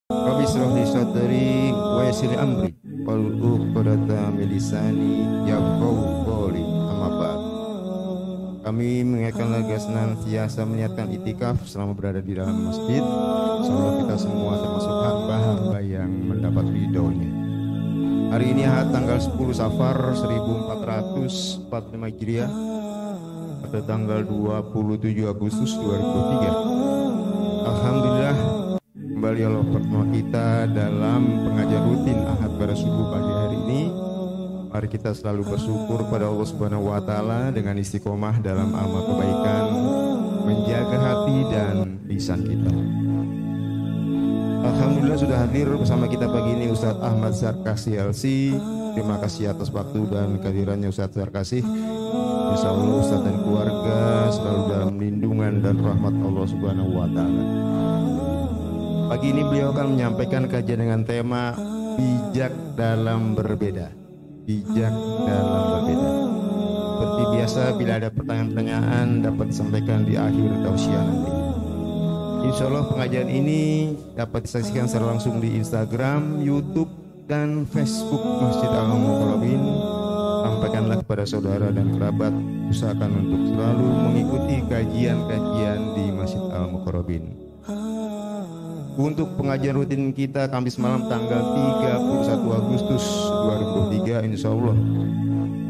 Rabbi israh li sadri wa yassir li amri wahlul 'uqdatam min lisani yafqahu qawli. Amma ba'd. Kami mengingatkan lagi senantiasa meniatkan itikaf selama berada di dalam masjid. Semoga kita semua termasuk hamba-hamba yang mendapat ridhonya. Hari ini tanggal 10 Safar 1445 Hijriah pada tanggal 27 Agustus 2023. Alhamdulillah, kembali Allah pertemuan kita dalam pengajian rutin Ahad pada subuh pagi hari ini. Mari kita selalu bersyukur pada Allah Subhanahu wa taala dengan istiqomah dalam amal kebaikan, menjaga hati dan lisan kita. Alhamdulillah sudah hadir bersama kita pagi ini Ustadz Ahmad Sarkasi LC. Terima kasih atas waktu dan kehadirannya Ustadz Sarkasi. Insya Allah Ustadz dan keluarga selalu dalam lindungan dan rahmat Allah Subhanahu wa taala. Pagi ini beliau akan menyampaikan kajian dengan tema bijak dalam berbeda. Bijak dalam berbeda. Seperti biasa, bila ada pertanyaan-pertanyaan dapat disampaikan di akhir tausiah nanti. Insya Allah pengajian ini dapat disaksikan secara langsung di Instagram, YouTube, dan Facebook Masjid Al-Mukarrabin. Sampaikanlah kepada saudara dan kerabat, usahakan untuk selalu mengikuti kajian-kajian di Masjid Al-Mukarrabin. Untuk pengajian rutin kita Kamis malam tanggal 31 Agustus 2023, insya Allah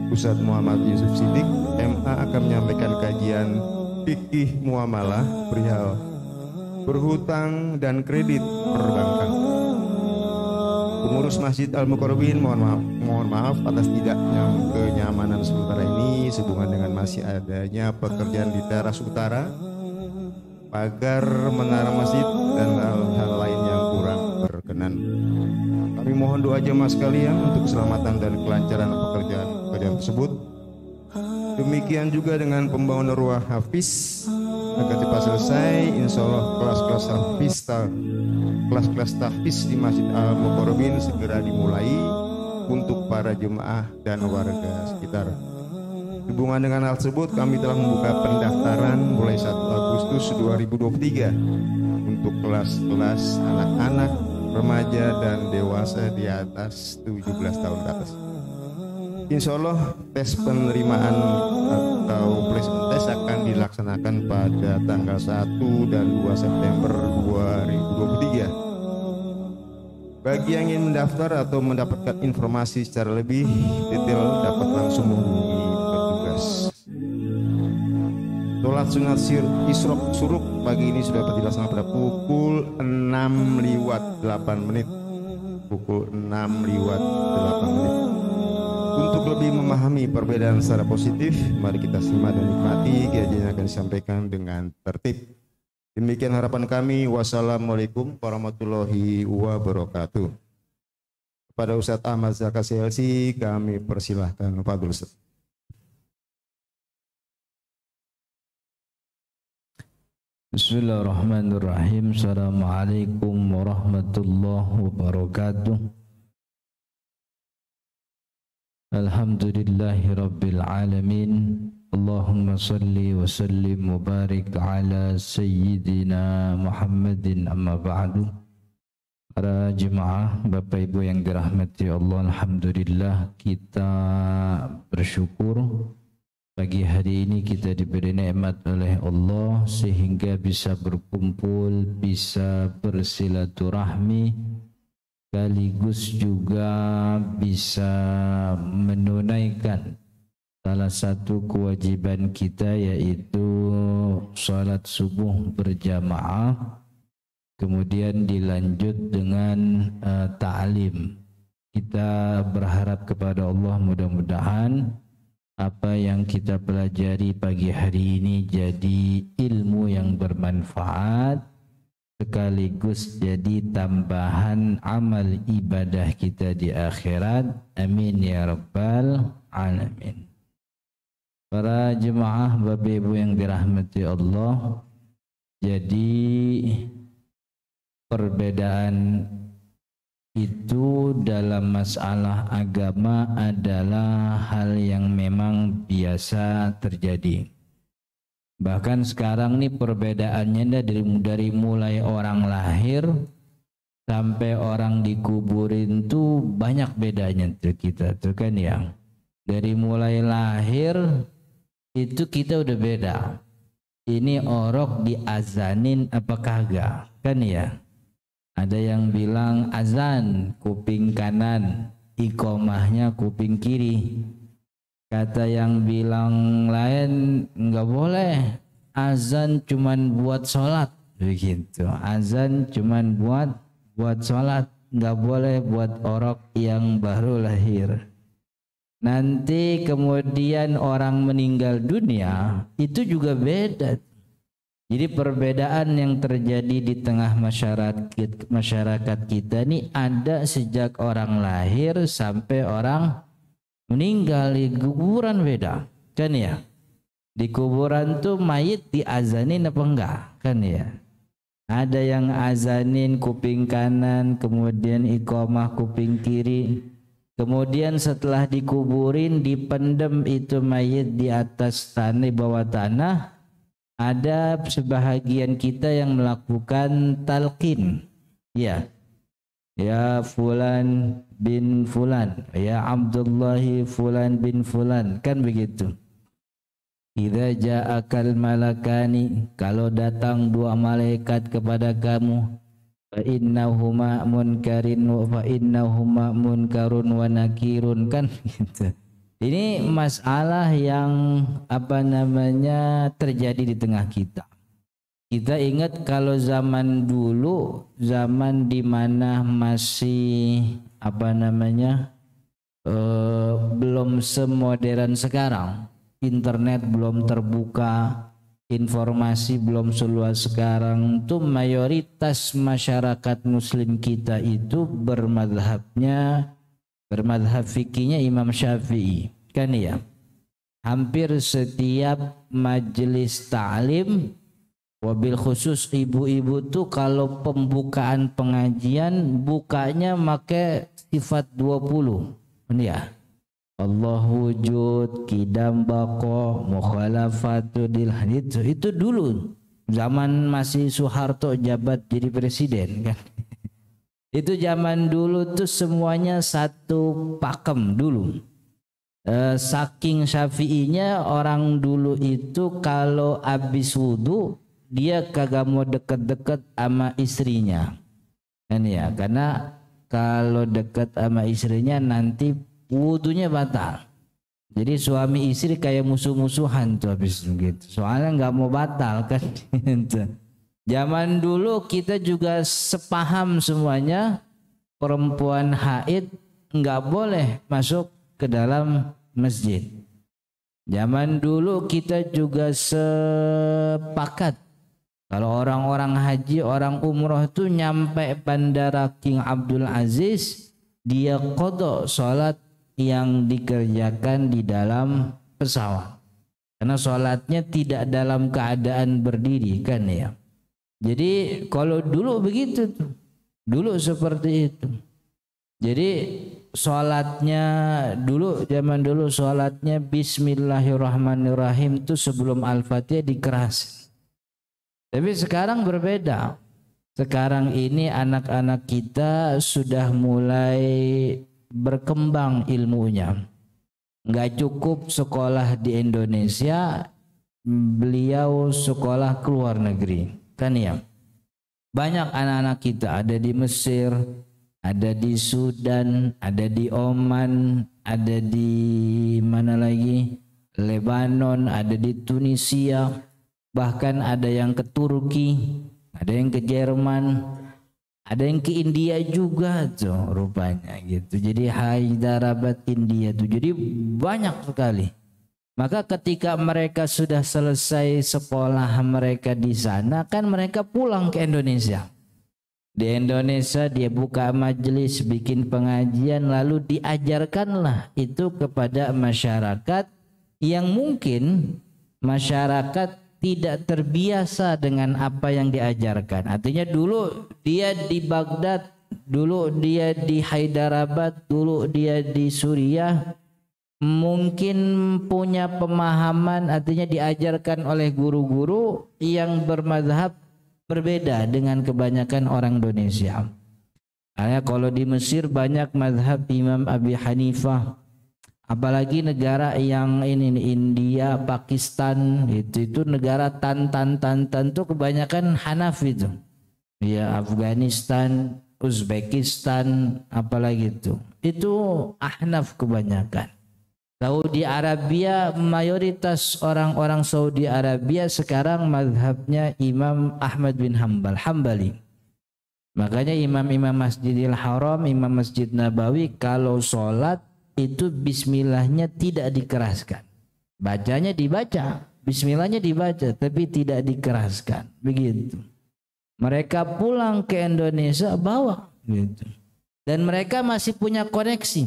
Ustadz Muhammad Yusuf Siddiq MA akan menyampaikan kajian fikih muamalah perihal berhutang dan kredit perbankan. Pengurus Masjid Al-Mukarrabin mohon maaf atas tidak kenyamanan sementara ini sehubungan dengan masih adanya pekerjaan di teras utara, pagar menara masjid, dan hal-hal lain yang kurang berkenan. Kami mohon doa jemaah sekalian untuk keselamatan dan kelancaran pekerjaan tersebut. Demikian juga dengan pembangunan ruah hafiz agar cepat selesai. Insya Allah kelas-kelas tahfiz di Masjid Al-Mukarrabin segera dimulai untuk para jemaah dan warga sekitar. Hubungan dengan hal tersebut, kami telah membuka pendaftaran mulai 1 Agustus 2023 untuk kelas-kelas anak-anak, remaja, dan dewasa di atas 17 tahun ke atas. Insya Allah tes penerimaan atau placement test akan dilaksanakan pada tanggal 1 dan 2 September 2023. Bagi yang ingin mendaftar atau mendapatkan informasi secara lebih detail dapat langsung menghubungi petugas. Sholat sunat isrok suruk pagi ini sudah dapat dilaksanakan pada pukul 6:08. Pukul 6:08. Untuk lebih memahami perbedaan secara positif, mari kita simak dan nikmati kajian yang akan disampaikan dengan tertib. Demikian harapan kami. Wassalamualaikum warahmatullahi wabarakatuh. Kepada Ustadz Ahmad Sarkasi LC kami persilahkan. Fadhil Ustadz. Bismillahirrahmanirrahim. Assalamualaikum warahmatullahi wabarakatuh. Alhamdulillahi rabbil alamin. Allahumma salli wa sallim wa barik ala sayyidina Muhammadin, amma ba'du. Para jemaah, Bapak Ibu yang dirahmati Allah, alhamdulillah kita bersyukur pagi hari ini kita diberi nikmat oleh Allah sehingga bisa berkumpul, bisa bersilaturahmi, sekaligus juga bisa menunaikan salah satu kewajiban kita, yaitu salat subuh berjamaah, kemudian dilanjut dengan ta'lim. Kita berharap kepada Allah mudah-mudahan apa yang kita pelajari pagi hari ini jadi ilmu yang bermanfaat, sekaligus jadi tambahan amal ibadah kita di akhirat. Amin ya rabbal alamin. Para jemaah Bapak Ibu yang dirahmati Allah, jadi perbedaan itu dalam masalah agama adalah hal yang memang biasa terjadi. Bahkan sekarang nih perbedaannya dari mulai orang lahir sampai orang dikuburin tuh banyak bedanya tuh kita tuh kan ya. Dari mulai lahir itu kita udah beda. Ini orok diazanin apa kagak kan ya. Ada yang bilang azan kuping kanan, iqomahnya kuping kiri. Kata yang bilang lain nggak boleh, azan cuman buat sholat begitu. Azan cuman buat sholat, nggak boleh buat orok yang baru lahir. Nanti kemudian orang meninggal dunia itu juga beda. Jadi perbedaan yang terjadi di tengah masyarakat kita ini ada sejak orang lahir sampai orang meninggal. Di kuburan beda kan ya. Di kuburan tuh mayit diazanin apa enggak kan ya. Ada yang azanin kuping kanan, kemudian iqamah kuping kiri. Kemudian setelah dikuburin dipendem itu mayit di atas tanah, di bawah tanah. Ada sebahagian kita yang melakukan talqin. Ya. Ya fulan bin fulan, ya Abdullahi fulan bin fulan, kan begitu. Idza ja'akal malakani, kalau datang dua malaikat kepada kamu, fa innahuma munkarin wa fa innahuma munkarun wa nakirun, kan gitu. Ini masalah yang terjadi di tengah kita. Kita ingat kalau zaman dulu, zaman di mana masih belum semodern sekarang, internet belum terbuka, informasi belum seluas sekarang, tuh mayoritas masyarakat muslim kita itu bermadhab fikihnya Imam Syafi'i kan ya. Hampir setiap majelis ta'lim, wabil khusus ibu-ibu tuh kalau pembukaan pengajian bukanya make sifat 20 ya. Allah wujud, kidam bako, mukhalafatu dilhad, itu dulu zaman masih Soeharto jabat jadi presiden kan. Itu zaman dulu tuh semuanya satu pakem dulu. Saking syafi'inya orang dulu itu kalau habis wudu dia kagak mau deket-deket sama istrinya. Kan ya, karena kalau deket sama istrinya nanti wudunya batal. Jadi suami istri kayak musuh-musuhan tuh habis gitu. Soalnya nggak mau batal kan. Zaman dulu kita juga sepaham semuanya, perempuan haid nggak boleh masuk ke dalam masjid. Zaman dulu kita juga sepakat kalau orang-orang haji, orang umroh itu nyampe bandara King Abdul Aziz, dia qada sholat yang dikerjakan di dalam pesawat. Karena sholatnya tidak dalam keadaan berdiri kan ya. Jadi kalau dulu begitu tuh, dulu seperti itu. Jadi sholatnya dulu, zaman dulu sholatnya Bismillahirrahmanirrahim itu sebelum Al-Fatihah dikerasin. Tapi sekarang berbeda. Sekarang ini anak-anak kita sudah mulai berkembang ilmunya. Nggak cukup sekolah di Indonesia, beliau sekolah ke luar negeri. Kan ya, banyak anak-anak kita ada di Mesir, ada di Sudan, ada di Oman, ada di mana lagi, Lebanon, ada di Tunisia, bahkan ada yang ke Turki, ada yang ke Jerman, ada yang ke India juga tuh rupanya gitu. Jadi Hyderabad India tuh, jadi banyak sekali. Maka ketika mereka sudah selesai sekolah mereka di sana, kan mereka pulang ke Indonesia. Di Indonesia dia buka majelis, bikin pengajian, lalu diajarkanlah itu kepada masyarakat yang mungkin masyarakat tidak terbiasa dengan apa yang diajarkan. Artinya dulu dia di Baghdad, dulu dia di Hyderabad, dulu dia di Suriah, mungkin punya pemahaman, artinya diajarkan oleh guru-guru yang bermadhab berbeda dengan kebanyakan orang Indonesia. Kalau di Mesir banyak mazhab Imam Abi Hanifah. Apalagi negara yang ini India, Pakistan, itu negara tan tuh kebanyakan Hanafi itu. Ya, Afghanistan, Uzbekistan, apalagi itu. Itu Ahnaf kebanyakan. Saudi Arabia, mayoritas orang-orang Saudi Arabia sekarang mazhabnya Imam Ahmad bin Hambali. Makanya imam-imam Masjidil Haram, imam Masjid Nabawi kalau sholat itu bismillahnya tidak dikeraskan. Bacanya dibaca, bismillahnya dibaca, tapi tidak dikeraskan. Begitu. Mereka pulang ke Indonesia bawa gitu. Dan mereka masih punya koneksi.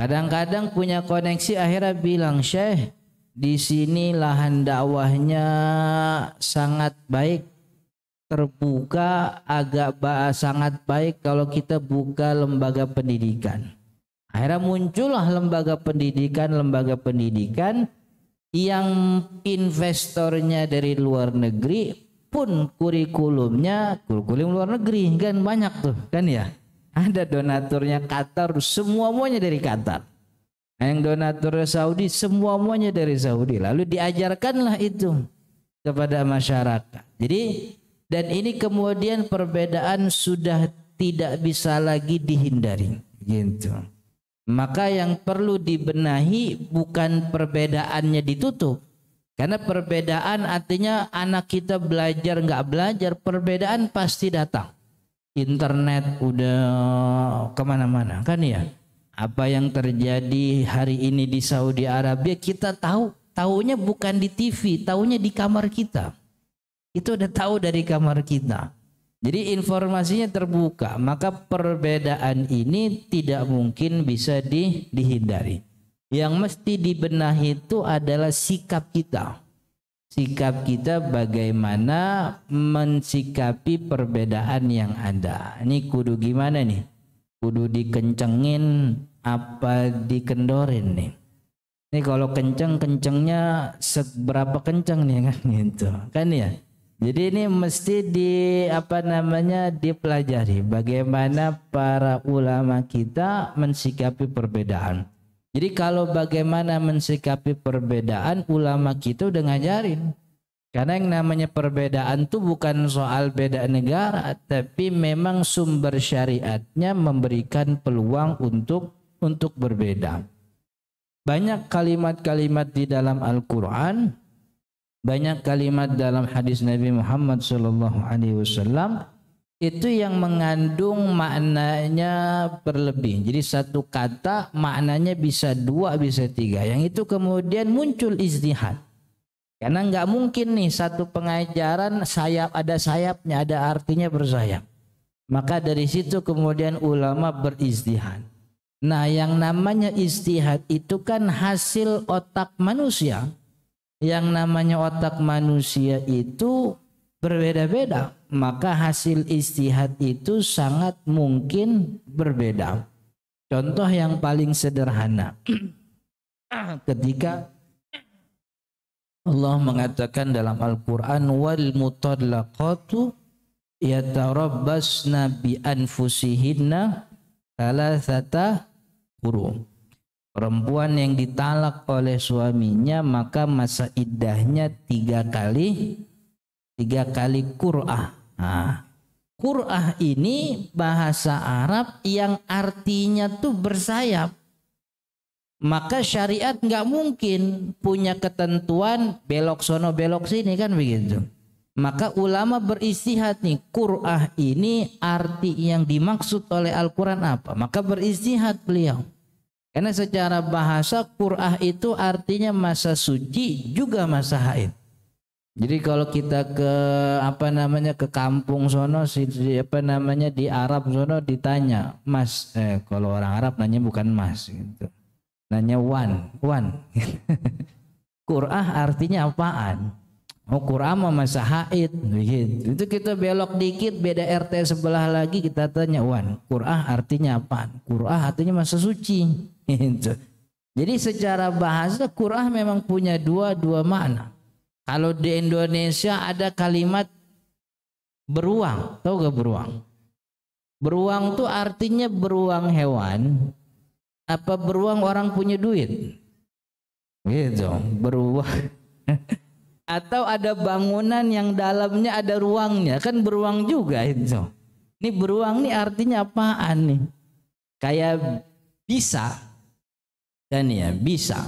Kadang-kadang punya koneksi akhirnya bilang, "Syekh, di sini lahan dakwahnya sangat baik, terbuka, sangat baik kalau kita buka lembaga pendidikan." Akhirnya muncullah lembaga pendidikan yang investornya dari luar negeri pun kurikulum luar negeri kan banyak tuh kan ya. Ada donaturnya Qatar, semuanya dari Qatar. Yang donaturnya Saudi, semuanya dari Saudi. Lalu diajarkanlah itu kepada masyarakat. Jadi dan ini kemudian perbedaan sudah tidak bisa lagi dihindari gitu. Maka yang perlu dibenahi bukan perbedaannya ditutup. Karena perbedaan artinya anak kita belajar nggak belajar, perbedaan pasti datang. Internet udah kemana-mana kan ya. Apa yang terjadi hari ini di Saudi Arabia kita tahunya bukan di TV, tahunya di kamar kita. Itu udah tahu dari kamar kita. Jadi informasinya terbuka, maka perbedaan ini tidak mungkin bisa dihindari. Yang mesti dibenahi itu adalah sikap kita. Sikap kita bagaimana mensikapi perbedaan yang ada. Ini kudu gimana nih? Kudu dikencengin apa dikendorin nih? Ini kalau kencengnya seberapa kenceng nih kan gitu. Kan ya? Jadi ini mesti dipelajari bagaimana para ulama kita mensikapi perbedaan. Jadi kalau bagaimana mensikapi perbedaan, ulama kita udah ngajarin. Karena yang namanya perbedaan itu bukan soal beda negara, tapi memang sumber syariatnya memberikan peluang untuk berbeda. Banyak kalimat-kalimat di dalam Al-Quran, banyak kalimat dalam hadis Nabi Muhammad SAW itu yang mengandung maknanya berlebih. Jadi satu kata maknanya bisa dua, bisa tiga. Yang itu kemudian muncul ijtihad. Karena nggak mungkin nih satu pengajaran ada sayapnya, ada artinya bersayap. Maka dari situ kemudian ulama berijtihad. Nah, yang namanya ijtihad itu kan hasil otak manusia. Yang namanya otak manusia itu berbeda-beda, maka hasil ijtihad itu sangat mungkin berbeda. Contoh yang paling sederhana, ketika Allah mengatakan dalam Al-Quran, wal mutallaqatu yatarabbasna bi anfusihinna thalathata quru. Perempuan yang ditalak oleh suaminya maka masa iddahnya tiga kali qur'ah. Nah, qur'ah ini bahasa Arab yang artinya tuh bersayap. Maka syariat nggak mungkin punya ketentuan belok sono belok sini kan begitu. Maka ulama beristihad nih, qur'ah ini arti yang dimaksud oleh Al-Quran apa? Maka beristihad beliau. Karena secara bahasa qur'ah itu artinya masa suci juga masa haid. Jadi kalau kita ke ke kampung sono di Arab sono ditanya, "Mas," kalau orang Arab nanya bukan mas gitu. Nanya wan. Qur'ah artinya apaan? Oh, qur'ah mah masa haid begitu. Itu kita belok dikit beda RT sebelah lagi kita tanya, "Wan, qur'ah artinya apaan?" Qur'ah artinya masa suci. Gitu. Jadi secara bahasa qur'ah memang punya dua makna. Kalau di Indonesia ada kalimat beruang, tahu gak beruang? Beruang tuh artinya beruang hewan apa beruang orang punya duit? Gitu, beruang. Atau ada bangunan yang dalamnya ada ruangnya, kan beruang juga itu. Ini beruang nih artinya apaan nih? Kayak bisa kan ya, bisa.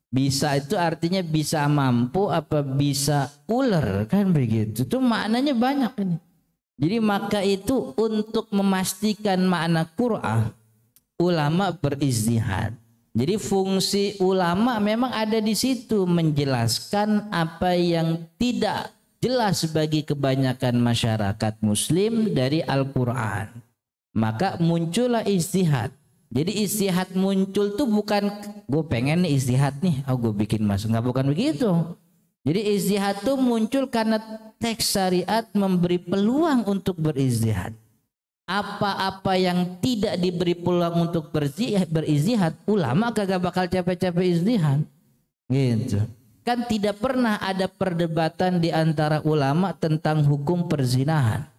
Bisa itu artinya bisa mampu apa bisa ular kan begitu. Itu maknanya banyak ini. Jadi maka itu untuk memastikan makna Qur'an, ulama berijtihad. Jadi fungsi ulama memang ada di situ menjelaskan apa yang tidak jelas bagi kebanyakan masyarakat muslim dari Al-Qur'an. Maka muncullah ijtihad. Jadi ijtihad muncul tuh bukan gue pengen nih ijtihad nih, gue bikin masuk, nggak, bukan begitu. Jadi ijtihad tuh muncul karena teks syariat memberi peluang untuk berijtihad. Apa-apa yang tidak diberi peluang untuk berijtihad, ulama kagak bakal capek-capek ijtihad. Gitu. Kan tidak pernah ada perdebatan di antara ulama tentang hukum perzinahan.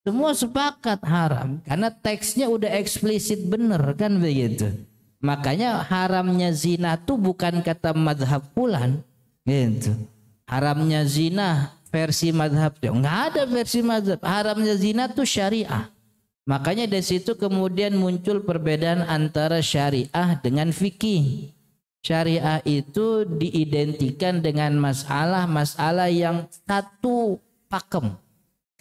Semua sepakat haram karena teksnya udah eksplisit bener kan begitu. Makanya haramnya zina tuh bukan kata madhab fulan. Gitu. Haramnya zina versi madhab, nggak ada versi madhab. Haramnya zina tuh syariah. Makanya dari situ kemudian muncul perbedaan antara syariah dengan fikih. Syariah itu diidentikan dengan masalah yang satu pakem.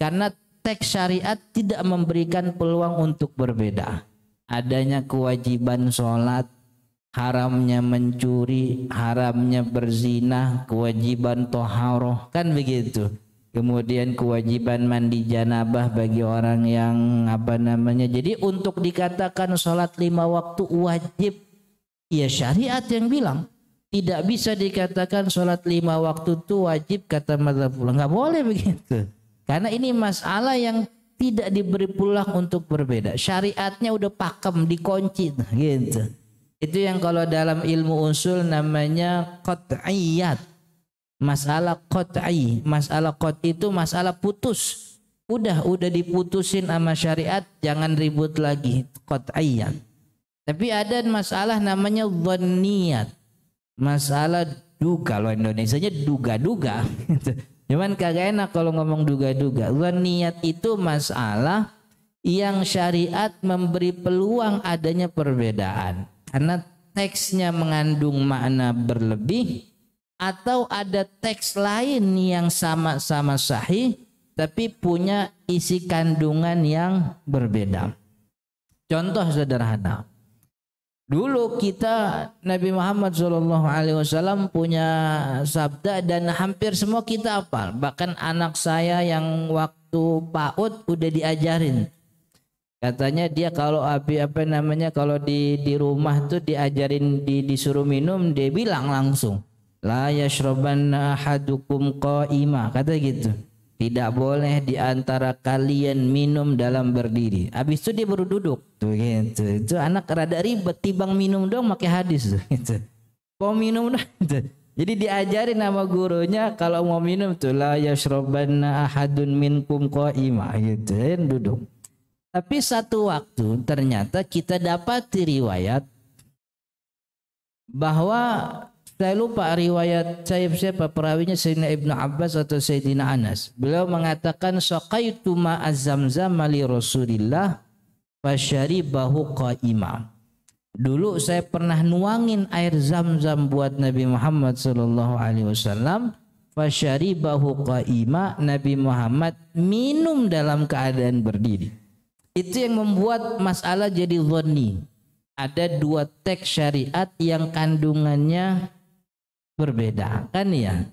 Karena teks syariat tidak memberikan peluang untuk berbeda. Adanya kewajiban sholat, haramnya mencuri, haramnya berzina, kewajiban toharoh, kan begitu. Kemudian kewajiban mandi janabah bagi orang yang jadi untuk dikatakan sholat 5 waktu wajib, ya syariat yang bilang. Tidak bisa dikatakan sholat 5 waktu itu wajib kata mazhab fulan, nggak boleh begitu. Karena ini masalah yang tidak diberi peluang untuk berbeda. Syariatnya udah pakem, dikunci gitu. Itu yang kalau dalam ilmu usul namanya qat'iyat. Masalah qat'i, masalah qat' itu masalah putus. Udah diputusin sama syariat, jangan ribut lagi, qat'iyat. Tapi ada masalah namanya dhanniyat. Masalah duga, kalau Indonesianya duga-duga. Cuman kagak enak kalau ngomong duga-duga. Dhanniyat itu masalah yang syariat memberi peluang adanya perbedaan. Karena teksnya mengandung makna berlebih atau ada teks lain yang sama-sama sahih tapi punya isi kandungan yang berbeda. Contoh sederhana. Dulu kita Nabi Muhammad SAW punya sabda dan hampir semua kita hafal. Bahkan anak saya yang waktu PAUD udah diajarin. Katanya dia kalau kalau di rumah tuh diajarin disuruh minum, dia bilang langsung la yashrabanna ahadukum qa'ima, kata gitu. Tidak boleh di antara kalian minum dalam berdiri. Habis itu dia baru duduk tuh gitu. Itu anak rada ribet, tibang minum dong pakai hadis tuh gitu. Mau minum dah gitu. Jadi diajarin sama gurunya kalau mau minum tuh la yashrabanna ahadun minkum qa'ima gitu, duduk. Tapi satu waktu ternyata kita dapati riwayat bahwa saya lupa riwayat siapa perawinya, Sayyidina Ibnu Abbas atau Sayyidina Anas. Beliau mengatakan saqaitu ma'az zamzam li Rasulillah fasyaribahu qa'ima. Dulu saya pernah nuangin air zam-zam buat Nabi Muhammad sallallahu alaihi wasallam, fasyaribahu qa'ima, Nabi Muhammad minum dalam keadaan berdiri. Itu yang membuat masalah jadi dhanni. Ada 2 teks syariat yang kandungannya berbeda, kan ya.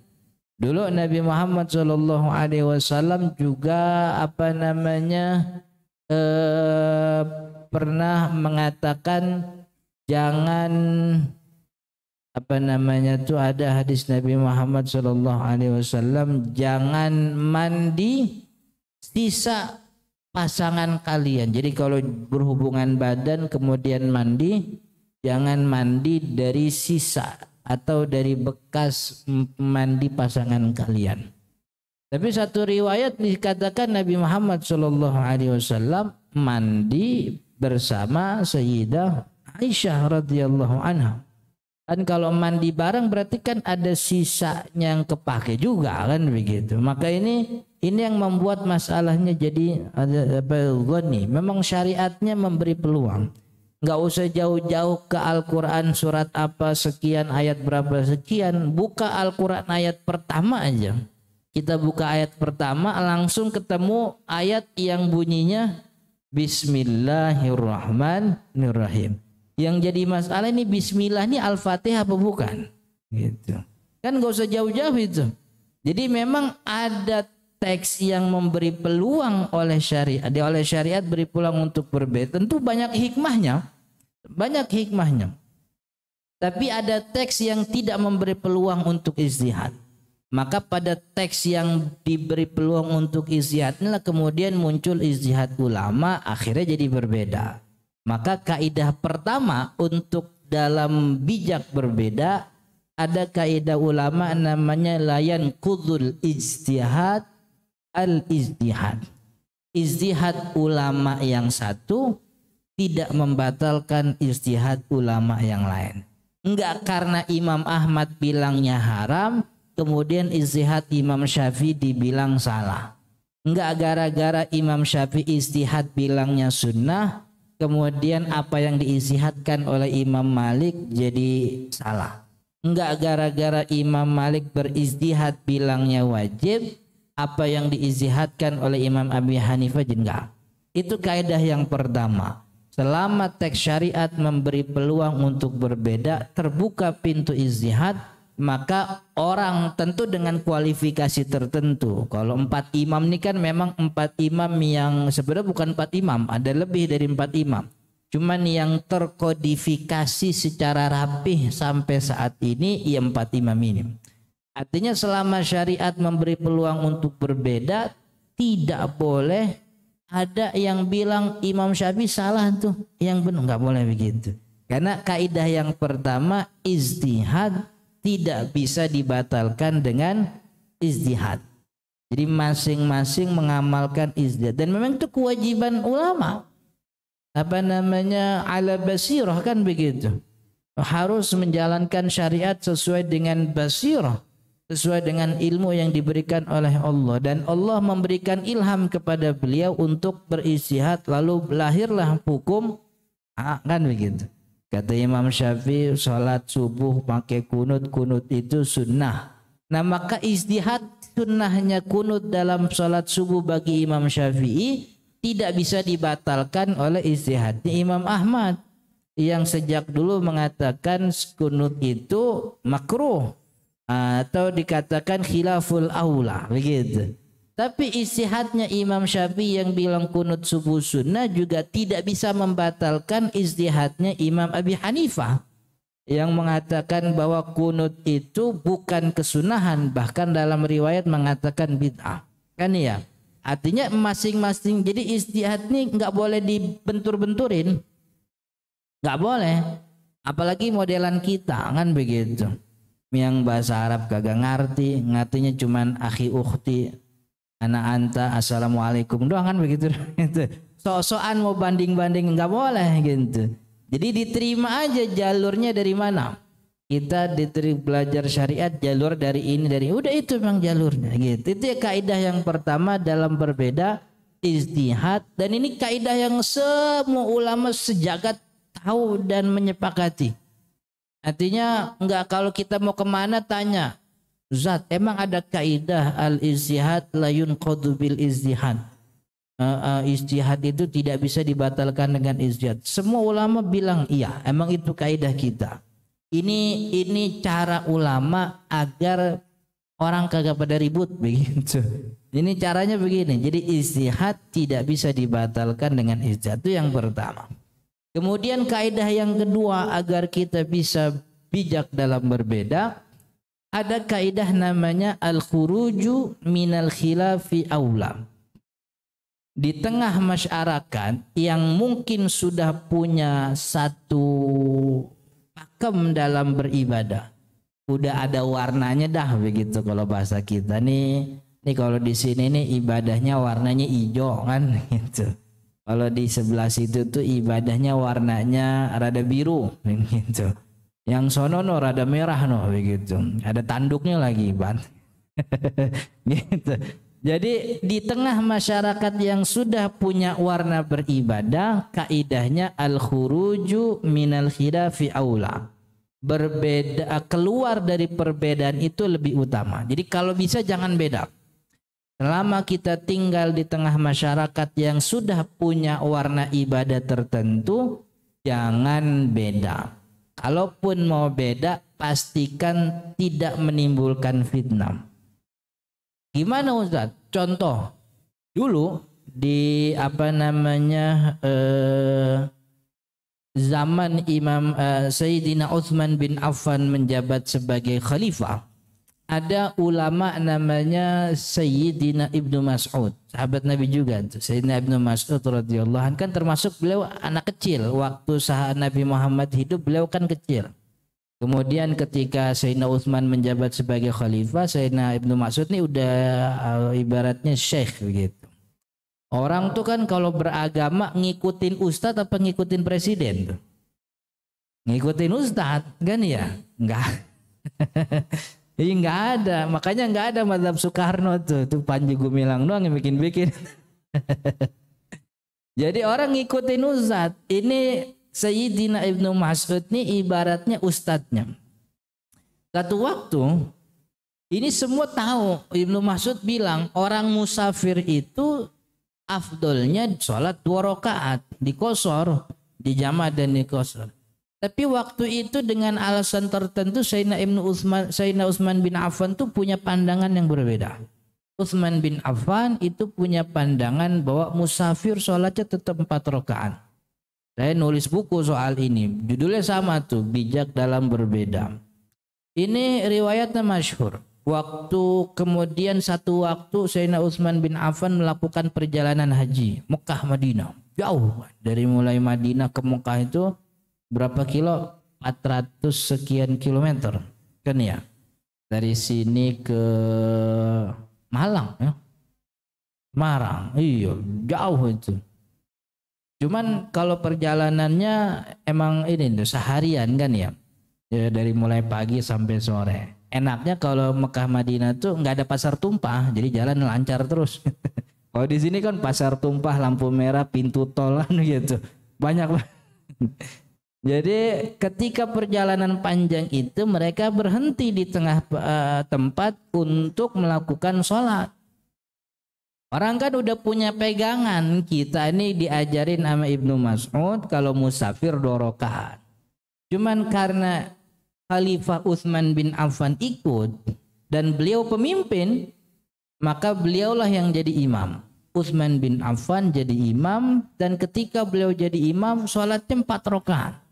Dulu Nabi Muhammad SAW juga pernah mengatakan jangan ada hadis Nabi Muhammad SAW, jangan mandi sisa pasangan kalian. Jadi kalau berhubungan badan kemudian mandi, jangan mandi dari sisa atau dari bekas mandi pasangan kalian. Tapi satu riwayat dikatakan Nabi Muhammad SAW mandi bersama Sayyidah Aisyah radhiyallahu anha. Kan kalau mandi bareng berarti kan ada sisa yang kepake juga kan begitu. Maka ini yang membuat masalahnya jadi ada goni. Memang syariatnya memberi peluang. Nggak usah jauh-jauh ke Al-Quran surat apa sekian ayat berapa sekian. Buka Al-Quran ayat pertama aja. Kita buka ayat pertama langsung ketemu ayat yang bunyinya Bismillahirrahmanirrahim. Yang jadi masalah ini bismillah ini Al-Fatihah apa bukan? Gitu. Kan gak usah jauh-jauh itu. Jadi memang ada teks yang memberi peluang oleh syariat. Oleh syariat beri peluang untuk berbeda. Tentu banyak hikmahnya. Banyak hikmahnya. Tapi ada teks yang tidak memberi peluang untuk ijtihad. Maka pada teks yang diberi peluang untuk ijtihad inilah kemudian muncul ijtihad ulama, akhirnya jadi berbeda. Maka kaidah pertama untuk dalam bijak berbeda, ada kaidah ulama namanya layan kudul ijtihad al-ijtihad. Ijtihad ulama yang satu tidak membatalkan ijtihad ulama yang lain. Enggak karena Imam Ahmad bilangnya haram, kemudian ijtihad Imam Syafi'i dibilang salah. Enggak gara-gara Imam Syafi'i ijtihad bilangnya sunnah, kemudian apa yang diijtihadkan oleh Imam Malik jadi salah. Enggak gara-gara Imam Malik berijtihad bilangnya wajib, apa yang diijtihadkan oleh Imam Abi Hanifah jadi enggak. Itu kaidah yang pertama. Selama teks syariat memberi peluang untuk berbeda, terbuka pintu ijtihad, maka orang tentu dengan kualifikasi tertentu. Kalau 4 imam ini kan memang 4 imam yang sebenarnya bukan 4 imam, ada lebih dari 4 imam. Cuman yang terkodifikasi secara rapih sampai saat ini ya 4 imam ini. Artinya selama syariat memberi peluang untuk berbeda, tidak boleh ada yang bilang Imam Syafi'i salah tuh, yang benar nggak boleh begitu. Karena kaidah yang pertama ijtihad tidak bisa dibatalkan dengan ijtihad. Jadi masing-masing mengamalkan ijtihad dan memang itu kewajiban ulama. Apa namanya ala basirah kan begitu. Harus menjalankan syariat sesuai dengan basirah, sesuai dengan ilmu yang diberikan oleh Allah, dan Allah memberikan ilham kepada beliau untuk berijtihad, lalu lahirlah hukum kan begitu. Kata Imam Syafi'i, sholat subuh pakai kunut, kunut itu sunnah. Nah maka ijtihad sunnahnya kunut dalam sholat subuh bagi Imam Syafi'i tidak bisa dibatalkan oleh ijtihadnya Imam Ahmad yang sejak dulu mengatakan kunut itu makruh atau dikatakan khilaful aula begitu. Tapi ijtihadnya Imam Syafi'i yang bilang kunut subuh sunnah juga tidak bisa membatalkan ijtihadnya Imam Abi Hanifah yang mengatakan bahwa kunut itu bukan kesunahan, bahkan dalam riwayat mengatakan bid'ah. Kan ya? Artinya masing-masing, jadi ijtihad ini nggak boleh dibentur-benturin. Nggak boleh. Apalagi modelan kita kan begitu. Yang bahasa Arab kagak ngerti, ngertinya cuman akhi ukhti, anak anta, assalamualaikum doang kan begitu. So-soan mau banding-banding nggak boleh gitu. Jadi diterima aja jalurnya dari mana. Kita belajar syariat jalur dari ini dari udah itu memang jalurnya gitu. Itu ya kaidah yang pertama dalam berbeda ijtihad, dan ini kaidah yang semua ulama sejagat tahu dan menyepakati. Artinya enggak kalau kita mau kemana tanya, Zat, emang ada kaidah al-ijtihad la yunqadu bil ijtihad. Ijtihad itu tidak bisa dibatalkan dengan ijtihad. Semua ulama bilang iya, emang itu kaidah kita. Ini cara ulama agar orang kagak pada ribut begitu. Ini caranya begini. Jadi ijtihad tidak bisa dibatalkan dengan ijtihad, itu yang pertama. Kemudian kaidah yang kedua agar kita bisa bijak dalam berbeda, ada kaidah namanya al-khuruju minal khilafi aula. Di tengah masyarakat yang mungkin sudah punya satu pakem dalam beribadah, udah ada warnanya dah begitu kalau bahasa kita nih kalau di sini nih ibadahnya warnanya hijau kan gitu. Kalau di sebelah situ tuh ibadahnya warnanya rada biru gitu. Yang sono no rada merah no begitu. Ada tanduknya lagi, Ban. Gitu. Jadi di tengah masyarakat yang sudah punya warna beribadah, kaidahnya al-khuruju minal khilafi aula. Berbeda, keluar dari perbedaan itu lebih utama. Jadi kalau bisa jangan beda. Selama kita tinggal di tengah masyarakat yang sudah punya warna ibadah tertentu, jangan beda. Kalaupun mau beda, pastikan tidak menimbulkan fitnah. Gimana Ustaz? Contoh, dulu di zaman Imam Sayyidina Utsman bin Affan menjabat sebagai khalifah, ada ulama namanya Sayyidina Ibnu Mas'ud, sahabat Nabi juga. Sayyidina Ibnu Mas'ud radhiyallahu anhu kan termasuk beliau anak kecil waktu sahabat Nabi Muhammad hidup, beliau kan kecil. Kemudian ketika Sayyidina Utsman menjabat sebagai khalifah, Sayyidina Ibnu Mas'ud ini udah ibaratnya syekh begitu. Orang tuh kan kalau beragama ngikutin ustadz apa ngikutin presiden tuh? Ngikutin ustadz kan ya? Enggak. Iya nggak ada, makanya nggak ada mazhab Soekarno tuh Panji Gumilang doang yang bikin-bikin. Jadi orang ngikutin ustadz. Ini Sayyidina Ibnu Mas'ud ini ibaratnya ustadznya. Satu waktu ini semua tahu, Ibnu Mas'ud bilang orang musafir itu afdolnya sholat 2 rakaat di qashar, di jamaah dan di qashar. Tapi waktu itu dengan alasan tertentu Sayyidina Utsman bin Affan tuh punya pandangan yang berbeda. Utsman bin Affan itu punya pandangan bahwa musafir sholatnya tetap 4 rakaat. Saya nulis buku soal ini, judulnya sama tuh, Bijak dalam Berbeda. Ini riwayatnya masyhur. Kemudian satu waktu Sayyidina Utsman bin Affan melakukan perjalanan haji Mekah Madinah. Jauh dari mulai Madinah ke Mekah itu berapa kilo? 400 sekian kilometer kan ya, dari sini ke Malang ya, Semarang. Iya jauh itu. Cuman kalau perjalanannya emang ini seharian kan ya, dari mulai pagi sampai sore. Enaknya kalau Mekah Madinah tuh nggak ada pasar tumpah, jadi jalan lancar terus. Kalau di sini kan pasar tumpah, lampu merah, pintu tol gitu, banyak banget. Jadi ketika perjalanan panjang itu mereka berhenti di tengah tempat untuk melakukan sholat. Orang kan udah punya pegangan, kita ini diajarin sama Ibnu Mas'ud kalau musafir 2 rakaat. Cuman karena Khalifah Utsman bin Affan ikut dan beliau pemimpin, maka beliaulah yang jadi imam. Utsman bin Affan jadi imam, dan ketika beliau jadi imam sholatnya 4 rakaat.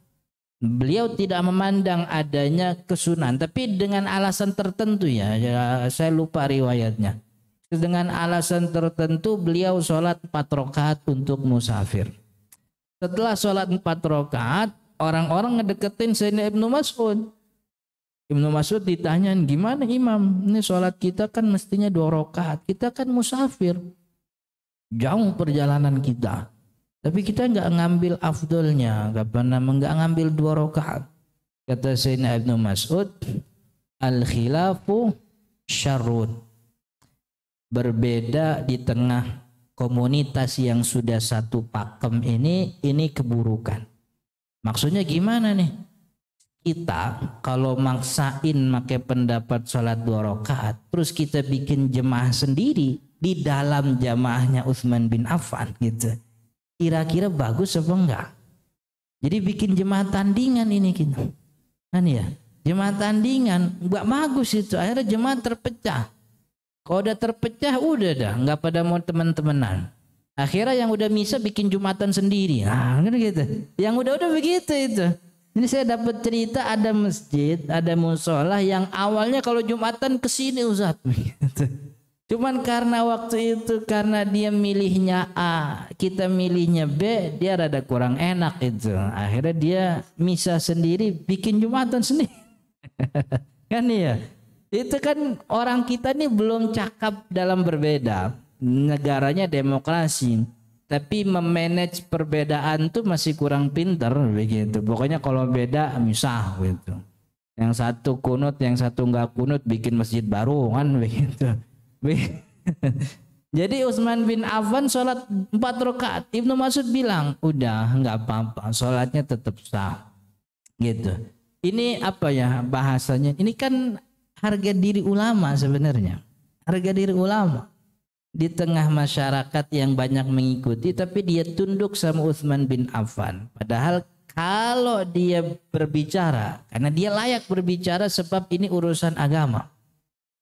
Beliau tidak memandang adanya kesunahan, tapi dengan alasan tertentu ya saya lupa riwayatnya. Dengan alasan tertentu beliau sholat 4 rakaat untuk musafir. Setelah sholat 4 rakaat, orang-orang ngedeketin Sayyidina Ibnu Mas'ud. Ibnu Mas'ud ditanyain, gimana imam? Ini sholat kita kan mestinya 2 rakaat. Kita kan musafir. Jauh perjalanan kita. Tapi kita nggak ngambil afdolnya, nggak ngambil 2 rakaat. Kata Sayyidina Ibnu Mas'ud, al-khilafu syarrun. Berbeda di tengah komunitas yang sudah satu pakem ini keburukan. Maksudnya gimana nih? Kita kalau maksain pakai pendapat sholat 2 rakaat, terus kita bikin jemaah sendiri di dalam jamaahnya Utsman bin Affan gitu. Kira-kira bagus apa enggak? Jadi bikin jemaah tandingan ini gitu. Kan ya? Jemaah tandingan enggak bagus itu. Akhirnya jemaah terpecah. Kalau udah terpecah udah dah, enggak pada mau teman-temanan. Akhirnya yang udah misa bikin jumatan sendiri. Nah, kan gitu. Yang udah begitu itu. Ini saya dapat cerita ada masjid, ada musola yang awalnya kalau jumatan ke sini Ustaz. Cuman karena waktu itu karena dia milihnya A, kita milihnya B, dia rada kurang enak itu. Akhirnya dia misa sendiri, bikin jumatan sendiri. Kan ya? Itu kan orang kita ini belum cakap dalam berbeda. Negaranya demokrasi. tapi memanage perbedaan tuh masih kurang pinter begitu. Pokoknya kalau beda misah gitu. Yang satu kunut, yang satu enggak kunut, bikin masjid baru kan begitu. Jadi Utsman bin Affan sholat 4 rakaat. Ibnu Mas'ud bilang, udah enggak apa-apa, sholatnya tetap sah. Gitu. Ini apa ya bahasanya? Ini kan harga diri ulama sebenarnya. Harga diri ulama. Di tengah masyarakat yang banyak mengikuti, tapi dia tunduk sama Utsman bin Affan. Padahal kalau dia berbicara, karena dia layak berbicara sebab ini urusan agama.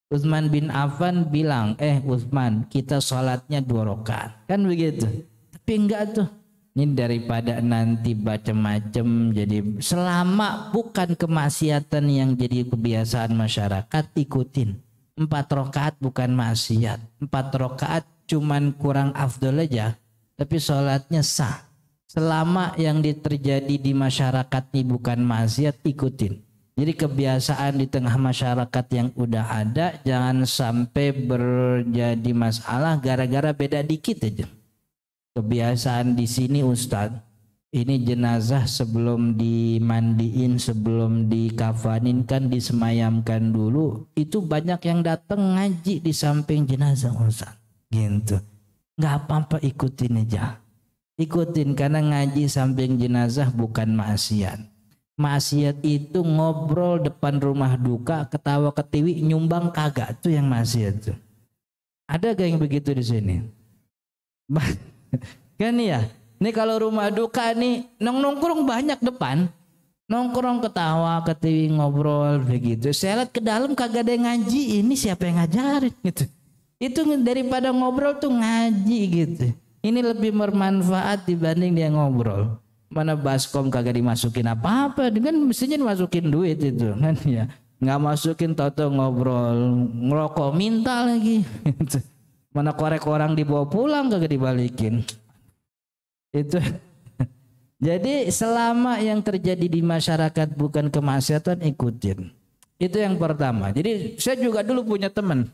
Utsman bin Affan bilang, Utsman, kita sholatnya 2 rakaat. Kan begitu. Tapi enggak tuh. Ini daripada nanti macam-macam, jadi selama bukan kemaksiatan yang jadi kebiasaan masyarakat, ikutin. 4 rakaat bukan maksiat. 4 rakaat cuman kurang afdol aja, tapi sholatnya sah. Selama yang terjadi di masyarakat ini bukan maksiat, ikutin. Jadi kebiasaan di tengah masyarakat yang udah ada jangan sampai berjadi masalah gara-gara beda dikit aja. Kebiasaan di sini Ustadz, ini jenazah sebelum dimandiin, sebelum dikafanin kan disemayamkan dulu. Itu banyak yang datang ngaji di samping jenazah Ustadz. Gitu. Nggak apa-apa, ikutin aja. Ikutin karena ngaji samping jenazah bukan maksiat. Maksiat itu ngobrol depan rumah duka, ketawa ketiwi, nyumbang kagak, tuh yang maksiat tuh. Ada gak yang begitu di sini? Kan ya. Ini kalau rumah duka nih nongkrong banyak depan, nongkrong ketawa ketiwi ngobrol begitu. Saya lihat ke dalam kagak ada yang ngaji, ini siapa yang ngajarin gitu. Itu daripada ngobrol tuh ngaji gitu. Ini lebih bermanfaat dibanding dia ngobrol. Mana baskom kagak dimasukin apa-apa, dengan mestinya dimasukin duit itu kan ya. Nggak masukin toto ngobrol, ngerokok minta lagi. Mana korek orang dibawa pulang kagak dibalikin. Itu. Jadi selama yang terjadi di masyarakat bukan kemaksiatan, ikutin. Itu yang pertama. Jadi saya juga dulu punya teman.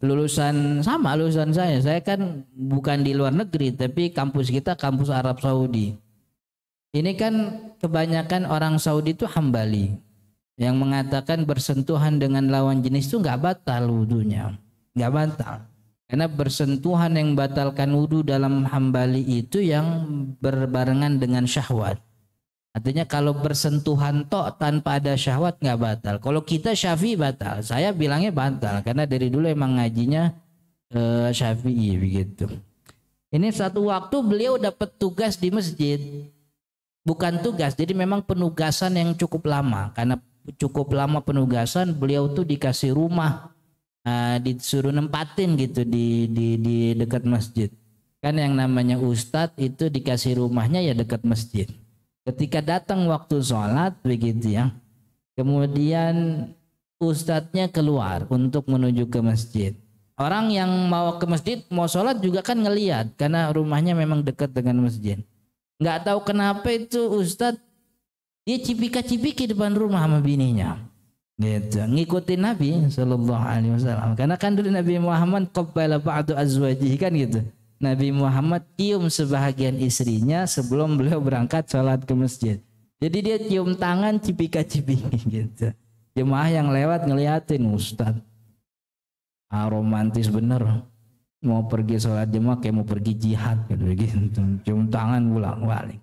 Lulusan saya. Saya kan bukan di luar negeri, tapi kampus kita kampus Arab Saudi. Ini kan kebanyakan orang Saudi itu Hambali, yang mengatakan bersentuhan dengan lawan jenis itu nggak batal wudunya, nggak batal. Karena bersentuhan yang batalkan wudu dalam Hambali itu yang berbarengan dengan syahwat. Artinya kalau bersentuhan tok tanpa ada syahwat nggak batal. Kalau kita Syafi'i batal. Saya bilangnya batal karena dari dulu emang ngajinya Syafi'i begitu. Ini satu waktu beliau dapat tugas di masjid. Bukan tugas, jadi memang penugasan yang cukup lama. Karena cukup lama penugasan, beliau tuh dikasih rumah, disuruh nempatin gitu di dekat masjid. Kan yang namanya ustadz itu dikasih rumahnya ya dekat masjid. Ketika datang waktu sholat begitu ya, kemudian ustadznya keluar untuk menuju ke masjid. Orang yang mau ke masjid mau sholat juga kan ngelihat karena rumahnya memang dekat dengan masjid. Nggak tahu kenapa itu ustadz dia cipika-cipiki depan rumah sama bininya, gitu. Ngikutin Nabi Sallallahu Alaihi Wasallam. Karena kan dulu Nabi Muhammad qabbala ba'du azwajihi kan gitu. Nabi Muhammad cium sebahagian istrinya sebelum beliau berangkat sholat ke masjid. Jadi dia cium tangan cipika-cipiki gitu. Jemaah yang lewat ngeliatin ustadz. Romantis bener. Mau pergi sholat jemaah kayak mau pergi jihad gitu. Cium tangan pulang balik.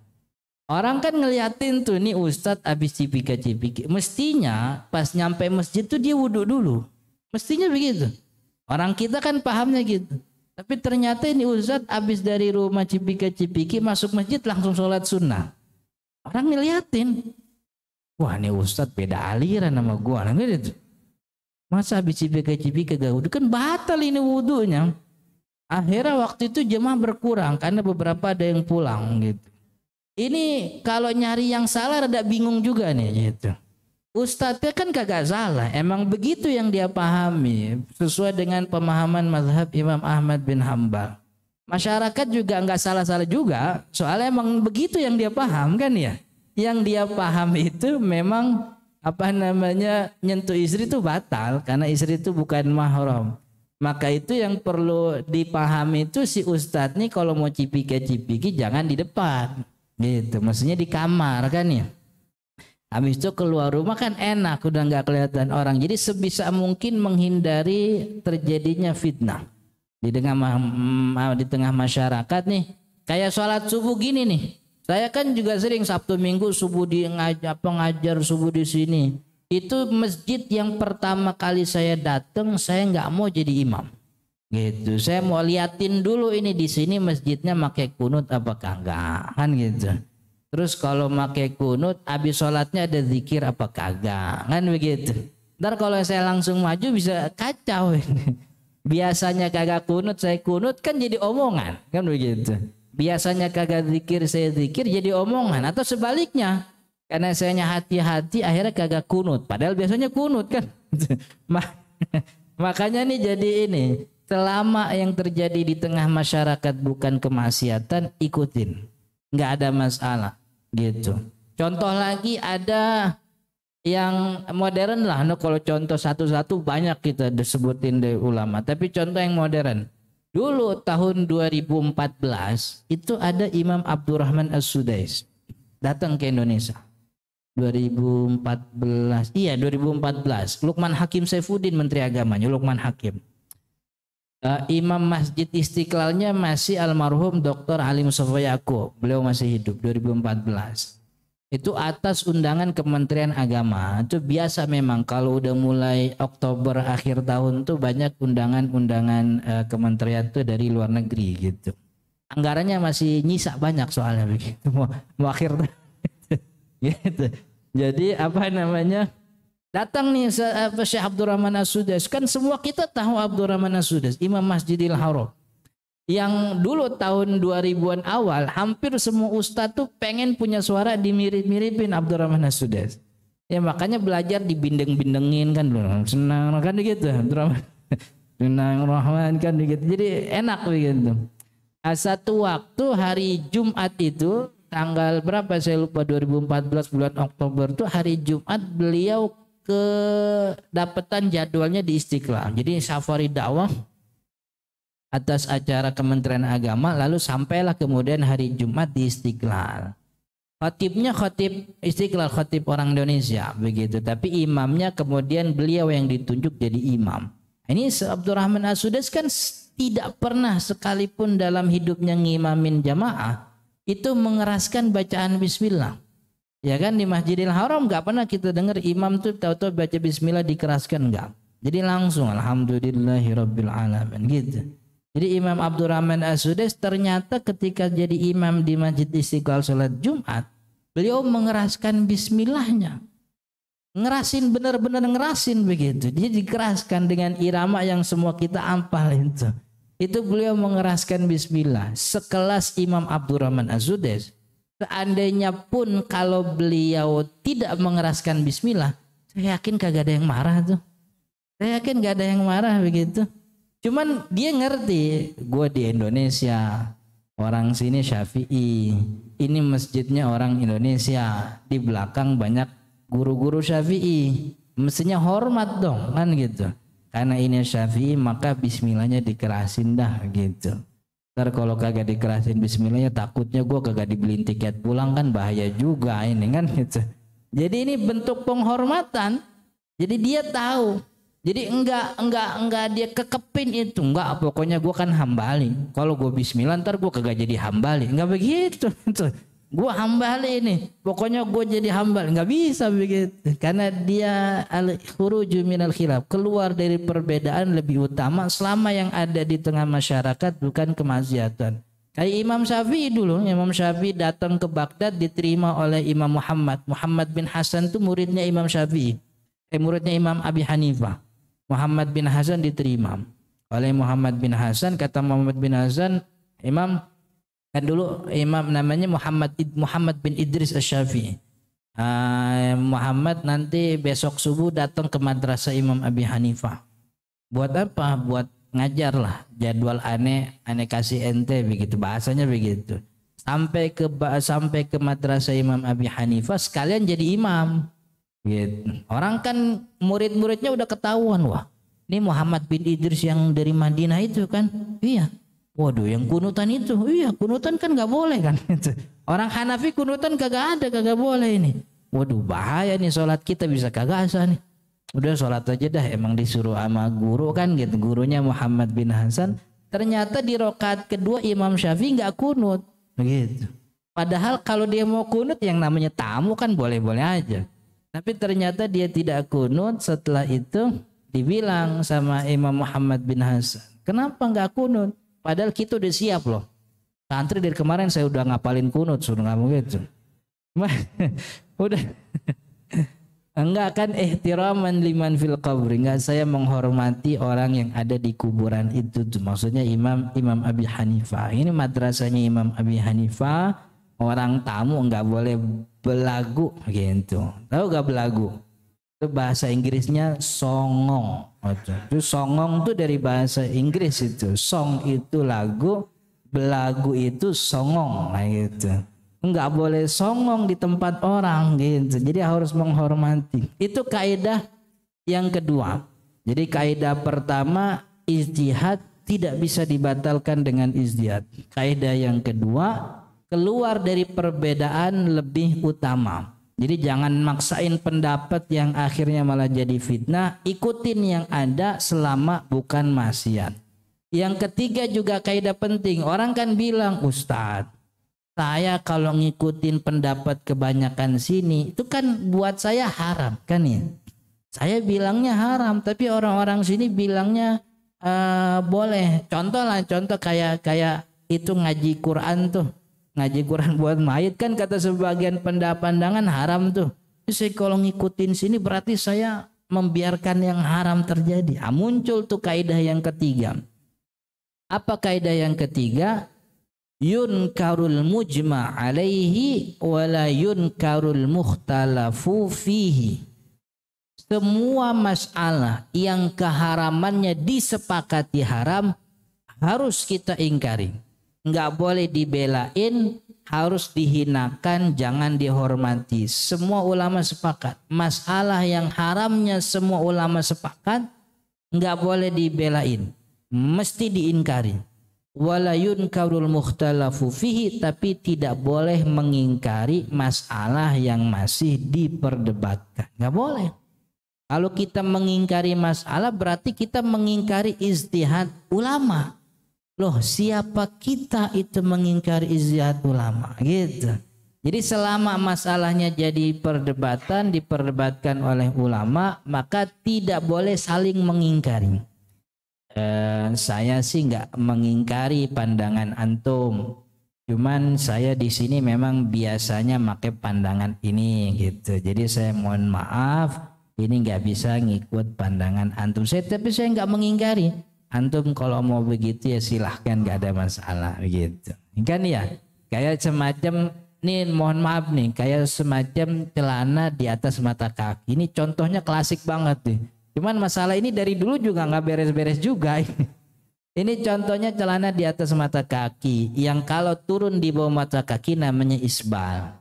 Orang kan ngeliatin tuh nih ustadz abis cipika-cipiki. Mestinya pas nyampe masjid tuh dia wudhu dulu. Mestinya begitu. Orang kita kan pahamnya gitu. Tapi ternyata ini ustadz abis dari rumah cipika-cipiki masuk masjid langsung sholat sunnah. Orang ngeliatin. Wah ini ustadz beda aliran sama gua. Nah, gitu. Masa abis cipika-cipiki gak wudhu? Kan batal ini wudhunya. Akhirnya waktu itu jemaah berkurang karena beberapa ada yang pulang gitu. Ini kalau nyari yang salah rada bingung juga nih gitu. Ustadznya kan kagak salah, emang begitu yang dia pahami sesuai dengan pemahaman mazhab Imam Ahmad bin Hambal. Masyarakat juga nggak salah-salah juga, soalnya emang begitu yang dia paham kan ya. Yang dia paham itu memang nyentuh istri itu batal karena istri itu bukan mahram. Maka itu yang perlu dipahami itu si ustadz nih kalau mau cipika-cipiki jangan di depan gitu, maksudnya di kamar kan ya. Habis itu keluar rumah kan enak, udah nggak kelihatan orang. Jadi sebisa mungkin menghindari terjadinya fitnah di tengah masyarakat nih. Kayak sholat subuh gini nih, saya kan juga sering Sabtu Minggu subuh ngajar subuh di sini. Itu masjid yang pertama kali saya datang, saya nggak mau jadi imam, gitu. Saya mau liatin dulu ini di sini masjidnya pakai kunut apakah enggak, kan gitu. Terus kalau pakai kunut, habis sholatnya ada zikir apa kagak, kan begitu. Ntar kalau saya langsung maju bisa kacau. Biasanya kagak kunut, saya kunut kan jadi omongan, kan begitu. Biasanya kagak zikir, saya zikir jadi omongan, atau sebaliknya. Karena saya hati-hati akhirnya kagak kunut. Padahal biasanya kunut kan. Makanya nih jadi ini. Selama yang terjadi di tengah masyarakat bukan kemaksiatan, ikutin. Nggak ada masalah. Gitu. Contoh lagi ada yang modern lah. Nah, kalau contoh satu-satu banyak kita disebutin dari ulama. Tapi contoh yang modern. Dulu tahun 2014 itu ada Imam Abdurrahman As-Sudais datang ke Indonesia. 2014, iya 2014. Lukman Hakim Saifuddin Menteri Agamanya, Lukman Hakim. Imam Masjid Istiqlalnya masih almarhum Dr. Ali Mustafa Yaakob. Beliau masih hidup 2014. Itu atas undangan Kementerian Agama. Itu biasa memang kalau udah mulai Oktober akhir tahun tuh banyak undangan-undangan kementerian tuh dari luar negeri gitu. Anggarannya masih nyisa banyak soalnya begitu. Mau akhir tahun. Gitu. Jadi apa namanya, datang nih Syekh Abdurrahman As-Sudais, kan semua kita tahu Abdurrahman As-Sudais, Imam Masjidil Haram, yang dulu tahun 2000-an awal hampir semua ustadz tuh pengen punya suara dimirip-miripin Abdurrahman As-Sudais. Ya makanya belajar dibindeng-bindengin kan, senang kan gitu, Abdurrahman senang Rahman kan gitu, jadi enak begitu. Satu waktu hari Jumat itu tanggal berapa saya lupa, 2014 bulan Oktober tuh hari Jumat beliau kedapatan jadwalnya di Istiqlal. Jadi safari dakwah atas acara Kementerian Agama, lalu sampailah kemudian hari Jumat di Istiqlal. Khatibnya khatib Istiqlal, khatib orang Indonesia begitu, tapi imamnya kemudian beliau yang ditunjuk jadi imam. Ini Abdurrahman As-Sudais kan tidak pernah sekalipun dalam hidupnya ngimamin jamaah itu mengeraskan bacaan bismillah. Ya kan, di Masjidil Haram nggak pernah kita dengar imam tuh tahu-tahu baca bismillah dikeraskan, enggak. Jadi langsung alhamdulillahirabbil alamin gitu. Jadi Imam Abdurrahman As-Sudais ternyata ketika jadi imam di Masjid Istiqlal salat Jumat, beliau mengeraskan bismillahnya. Ngerasin, benar-benar ngerasin begitu. Dia dikeraskan dengan irama yang semua kita hafal itu. Itu beliau mengeraskan bismillah. Sekelas Imam Abdurrahman Az-Sudais, seandainya pun kalau beliau tidak mengeraskan bismillah, saya yakin kagak ada yang marah tuh. Saya yakin gak ada yang marah begitu. Cuman dia ngerti, gue di Indonesia, orang sini Syafi'i, ini masjidnya orang Indonesia, di belakang banyak guru-guru Syafi'i, mestinya hormat dong kan gitu. Karena ini Syafi'i maka bismillahnya dikerasin dah gitu. Ntar kalau kagak dikerasin bismillahnya takutnya gue kagak dibeliin tiket pulang, kan bahaya juga ini kan gitu. Jadi ini bentuk penghormatan. Jadi dia tahu. Jadi enggak dia kekepin itu. Enggak, pokoknya gue kan hambali. Kalau gue bismillah ntar gue kagak jadi hambali. Enggak begitu. Gue hambali ini. Pokoknya gue jadi hambali. Enggak bisa begitu. Karena dia al-khuruju minal khilaf. Keluar dari perbedaan lebih utama selama yang ada di tengah masyarakat bukan kemaksiatan. Kayak Imam Syafi'i dulu. Imam Syafi'i datang ke Baghdad diterima oleh Imam Muhammad. Muhammad bin Hasan itu muridnya Imam Syafi'i. Muridnya Imam Abi Hanifah. Muhammad bin Hasan diterima oleh Muhammad bin Hasan. Kata Muhammad bin Hasan, Imam kan dulu imam namanya Muhammad bin Idris Asy-Syafi'i. Muhammad nanti besok subuh datang ke madrasah Imam Abi Hanifah. Buat apa? Buat ngajar lah. Jadwal aneh kasih ente begitu, bahasanya begitu. Sampai ke madrasah Imam Abi Hanifah sekalian jadi imam. Gitu. Orang kan murid-muridnya udah ketahuan, wah Ini Muhammad bin Idris yang dari Madinah itu kan? Iya. Waduh, yang kunutan itu, iya kunutan kan nggak boleh kan? Orang Hanafi kunutan kagak ada, kagak boleh ini. Waduh, bahaya nih sholat kita bisa kagak sah nih. Udah sholat aja dah, emang disuruh sama guru kan gitu, gurunya Muhammad bin Hasan. Ternyata di rakaat kedua Imam Syafi'i nggak kunut, begitu. Padahal kalau dia mau kunut yang namanya tamu kan boleh-boleh aja. Tapi ternyata dia tidak kunut. Setelah itu dibilang sama Imam Muhammad bin Hasan, kenapa nggak kunut? Padahal kita udah siap loh. Santri dari kemarin saya udah ngapalin kunut, suruh ngomong gitu. Udah. Enggak kan ihtiraman liman fil qabri, enggak, saya menghormati orang yang ada di kuburan itu tuh. Maksudnya Imam Abi Hanifah. Ini madrasahnya Imam Abi Hanifah, orang tamu enggak boleh belagu gitu. Tahu enggak belagu? Itu bahasa Inggrisnya songong. Itu songong tuh dari bahasa Inggris itu. Song itu lagu, belagu itu songong, nah gitu. Enggak boleh songong di tempat orang gitu. Jadi harus menghormati. Itu kaidah yang kedua. Jadi kaidah pertama, ijtihad tidak bisa dibatalkan dengan ijtihad. Kaidah yang kedua, keluar dari perbedaan lebih utama. Jadi jangan maksain pendapat yang akhirnya malah jadi fitnah. Ikutin yang ada selama bukan maksiat. Yang ketiga juga kaidah penting. Orang kan bilang, Ustadz, saya kalau ngikutin pendapat kebanyakan sini itu kan buat saya haram kan ya. Saya bilangnya haram tapi orang-orang sini bilangnya boleh. Contoh kayak itu ngaji Quran tuh. Ngaji Quran buat mayit kan kata sebagian pandangan haram tuh. Jadi kalau ngikutin sini berarti saya membiarkan yang haram terjadi. Muncul tuh kaidah yang ketiga. Apa kaidah yang ketiga? Yunkarul mujma' alaihi wala yunkarul mukhtalafu fihi. Semua masalah yang keharamannya disepakati haram harus kita ingkari. Enggak boleh dibelain, harus dihinakan, jangan dihormati. Semua ulama sepakat. Masalah yang haramnya semua ulama sepakat, enggak boleh dibelain, mesti diingkari. Wala yunkarul mukhtalafu fihi, tapi tidak boleh mengingkari masalah yang masih diperdebatkan. Nggak boleh. Kalau kita mengingkari masalah berarti kita mengingkari ijtihad ulama. Loh, siapa kita itu mengingkari ijtihad ulama gitu. Jadi selama masalahnya jadi perdebatan, diperdebatkan oleh ulama, maka tidak boleh saling mengingkari. Saya sih nggak mengingkari pandangan antum, cuman saya di sini memang biasanya pakai pandangan ini gitu. Jadi saya mohon maaf, ini nggak bisa ngikut pandangan antum. Tapi saya nggak mengingkari. Antum kalau mau begitu ya silahkan, nggak ada masalah begitu. Kan ya, kayak semacam nih, mohon maaf nih, kayak semacam celana di atas mata kaki. Ini contohnya klasik banget nih. Cuman masalah ini dari dulu juga nggak beres-beres juga. Ini contohnya celana di atas mata kaki yang kalau turun di bawah mata kaki namanya isbal.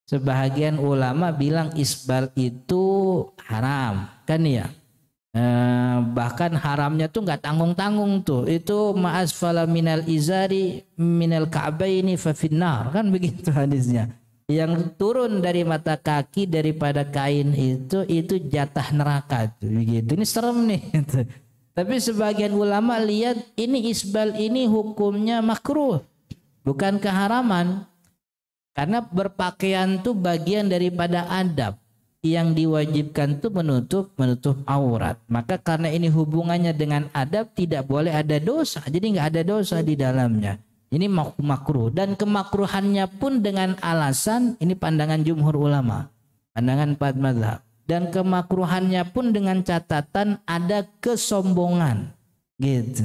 Sebahagian ulama bilang isbal itu haram, kan ya. Bahkan haramnya tuh nggak tanggung-tanggung tuh. Itu ma'asfala minal izari minal ka'baini fa finnar, kan begitu hadisnya. Yang turun dari mata kaki daripada kain itu jatah neraka tuh, begitu. Ini serem nih. Tapi sebagian ulama lihat ini isbal ini hukumnya makruh, bukan keharaman. Karena berpakaian tuh bagian daripada adab yang diwajibkan tuh menutup aurat. Maka karena ini hubungannya dengan adab tidak boleh ada dosa. Jadi nggak ada dosa di dalamnya. Ini makruh, dan kemakruhannya pun dengan alasan, ini pandangan jumhur ulama, pandangan 4 mazhab, dan kemakruhannya pun dengan catatan ada kesombongan gitu.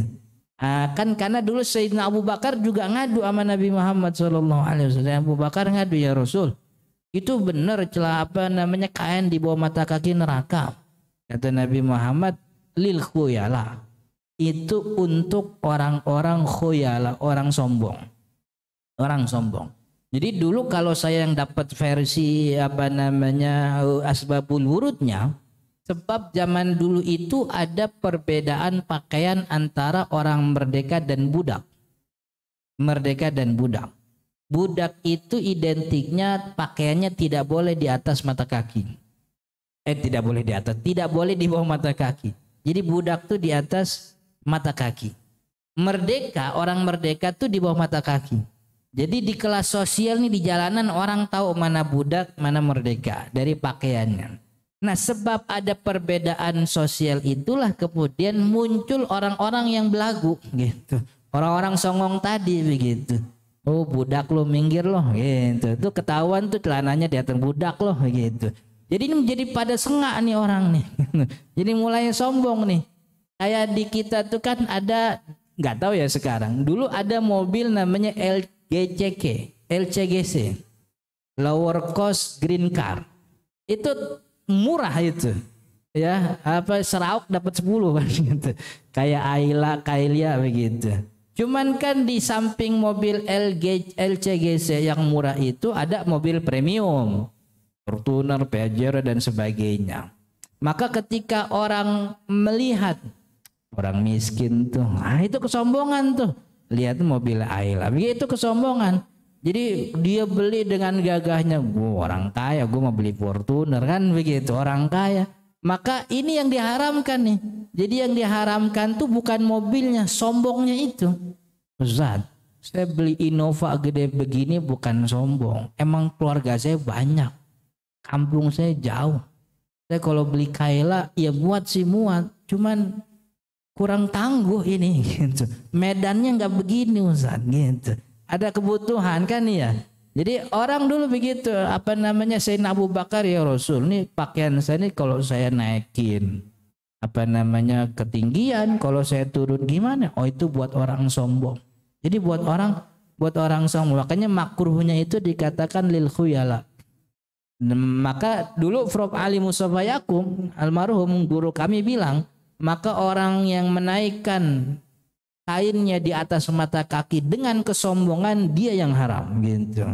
Kan karena dulu Sayyidina Abu Bakar juga ngadu sama Nabi Muhammad SAW. Abu Bakar ngadu, ya Rasul, itu benar celah kain di bawah mata kaki neraka. Kata Nabi Muhammad, lil khuyala, itu untuk orang-orang khuyala, orang sombong. Jadi dulu kalau saya yang dapat versi asbabul wurudnya, Sebab zaman dulu itu ada perbedaan pakaian antara orang merdeka dan budak. Merdeka dan budak. Budak itu identiknya pakaiannya tidak boleh di atas mata kaki. Tidak boleh di atas, tidak boleh di bawah mata kaki. Jadi budak tuh di atas mata kaki. Merdeka, orang merdeka tuh di bawah mata kaki. Jadi di kelas sosial nih di jalanan orang tahu mana budak, mana merdeka dari pakaiannya. Nah, sebab ada perbedaan sosial itulah kemudian muncul orang-orang yang belagu gitu. Orang-orang songong tadi begitu. Oh, budak lo minggir loh gitu. Tuh ketahuan tuh celananya di atas budak loh gitu. Jadi ini menjadi pada sengak nih orang nih. Jadi mulai sombong nih. Kayak di kita tuh kan ada, nggak tahu ya sekarang. Dulu ada mobil namanya LCGC, Lower Cost Green Car. Itu murah itu. Ya, apa Serauk dapat 10 kan gitu. Kayak Ayla, Kailia begitu. Cuman kan di samping mobil LCGC yang murah itu ada mobil premium. Fortuner, Pajero dan sebagainya. Maka ketika orang melihat orang miskin tuh, itu kesombongan tuh. Lihat mobil Ayla, begitu kesombongan. Jadi dia beli dengan gagahnya, gua orang kaya, gua mau beli Fortuner kan begitu, orang kaya. Maka ini yang diharamkan nih. Jadi yang diharamkan tuh bukan mobilnya, sombongnya itu. Ustaz, saya beli Innova gede begini bukan sombong. Emang keluarga saya banyak. Kampung saya jauh. Saya kalau beli Kayla ya muat sih muat, cuman kurang tangguh ini gitu. Medannya nggak begini Ustaz gitu. Ada kebutuhan kan ya. Jadi orang dulu begitu, apa namanya, Sayyidina Abu Bakar, ya Rasul, nih pakaian saya nih kalau saya naikin apa namanya ketinggian, kalau saya turun gimana? Oh, itu buat orang sombong. Jadi buat orang sombong. Makanya makruhnya itu dikatakan lil khuyala. Maka dulu Prof. Ali Mustafa Yakum almarhum guru kami bilang, maka orang yang menaikkan kainnya di atas mata kaki dengan kesombongan dia yang haram gitu.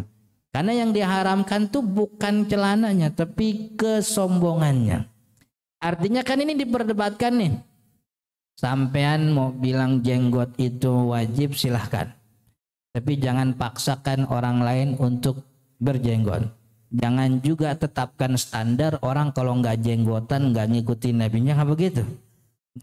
Karena yang diharamkan tuh bukan celananya tapi kesombongannya. Artinya kan ini diperdebatkan nih. Sampean mau bilang jenggot itu wajib silahkan. Tapi jangan paksakan orang lain untuk berjenggot. Jangan juga tetapkan standar orang kalau nggak jenggotan nggak ngikutin nabinya, nggak begitu.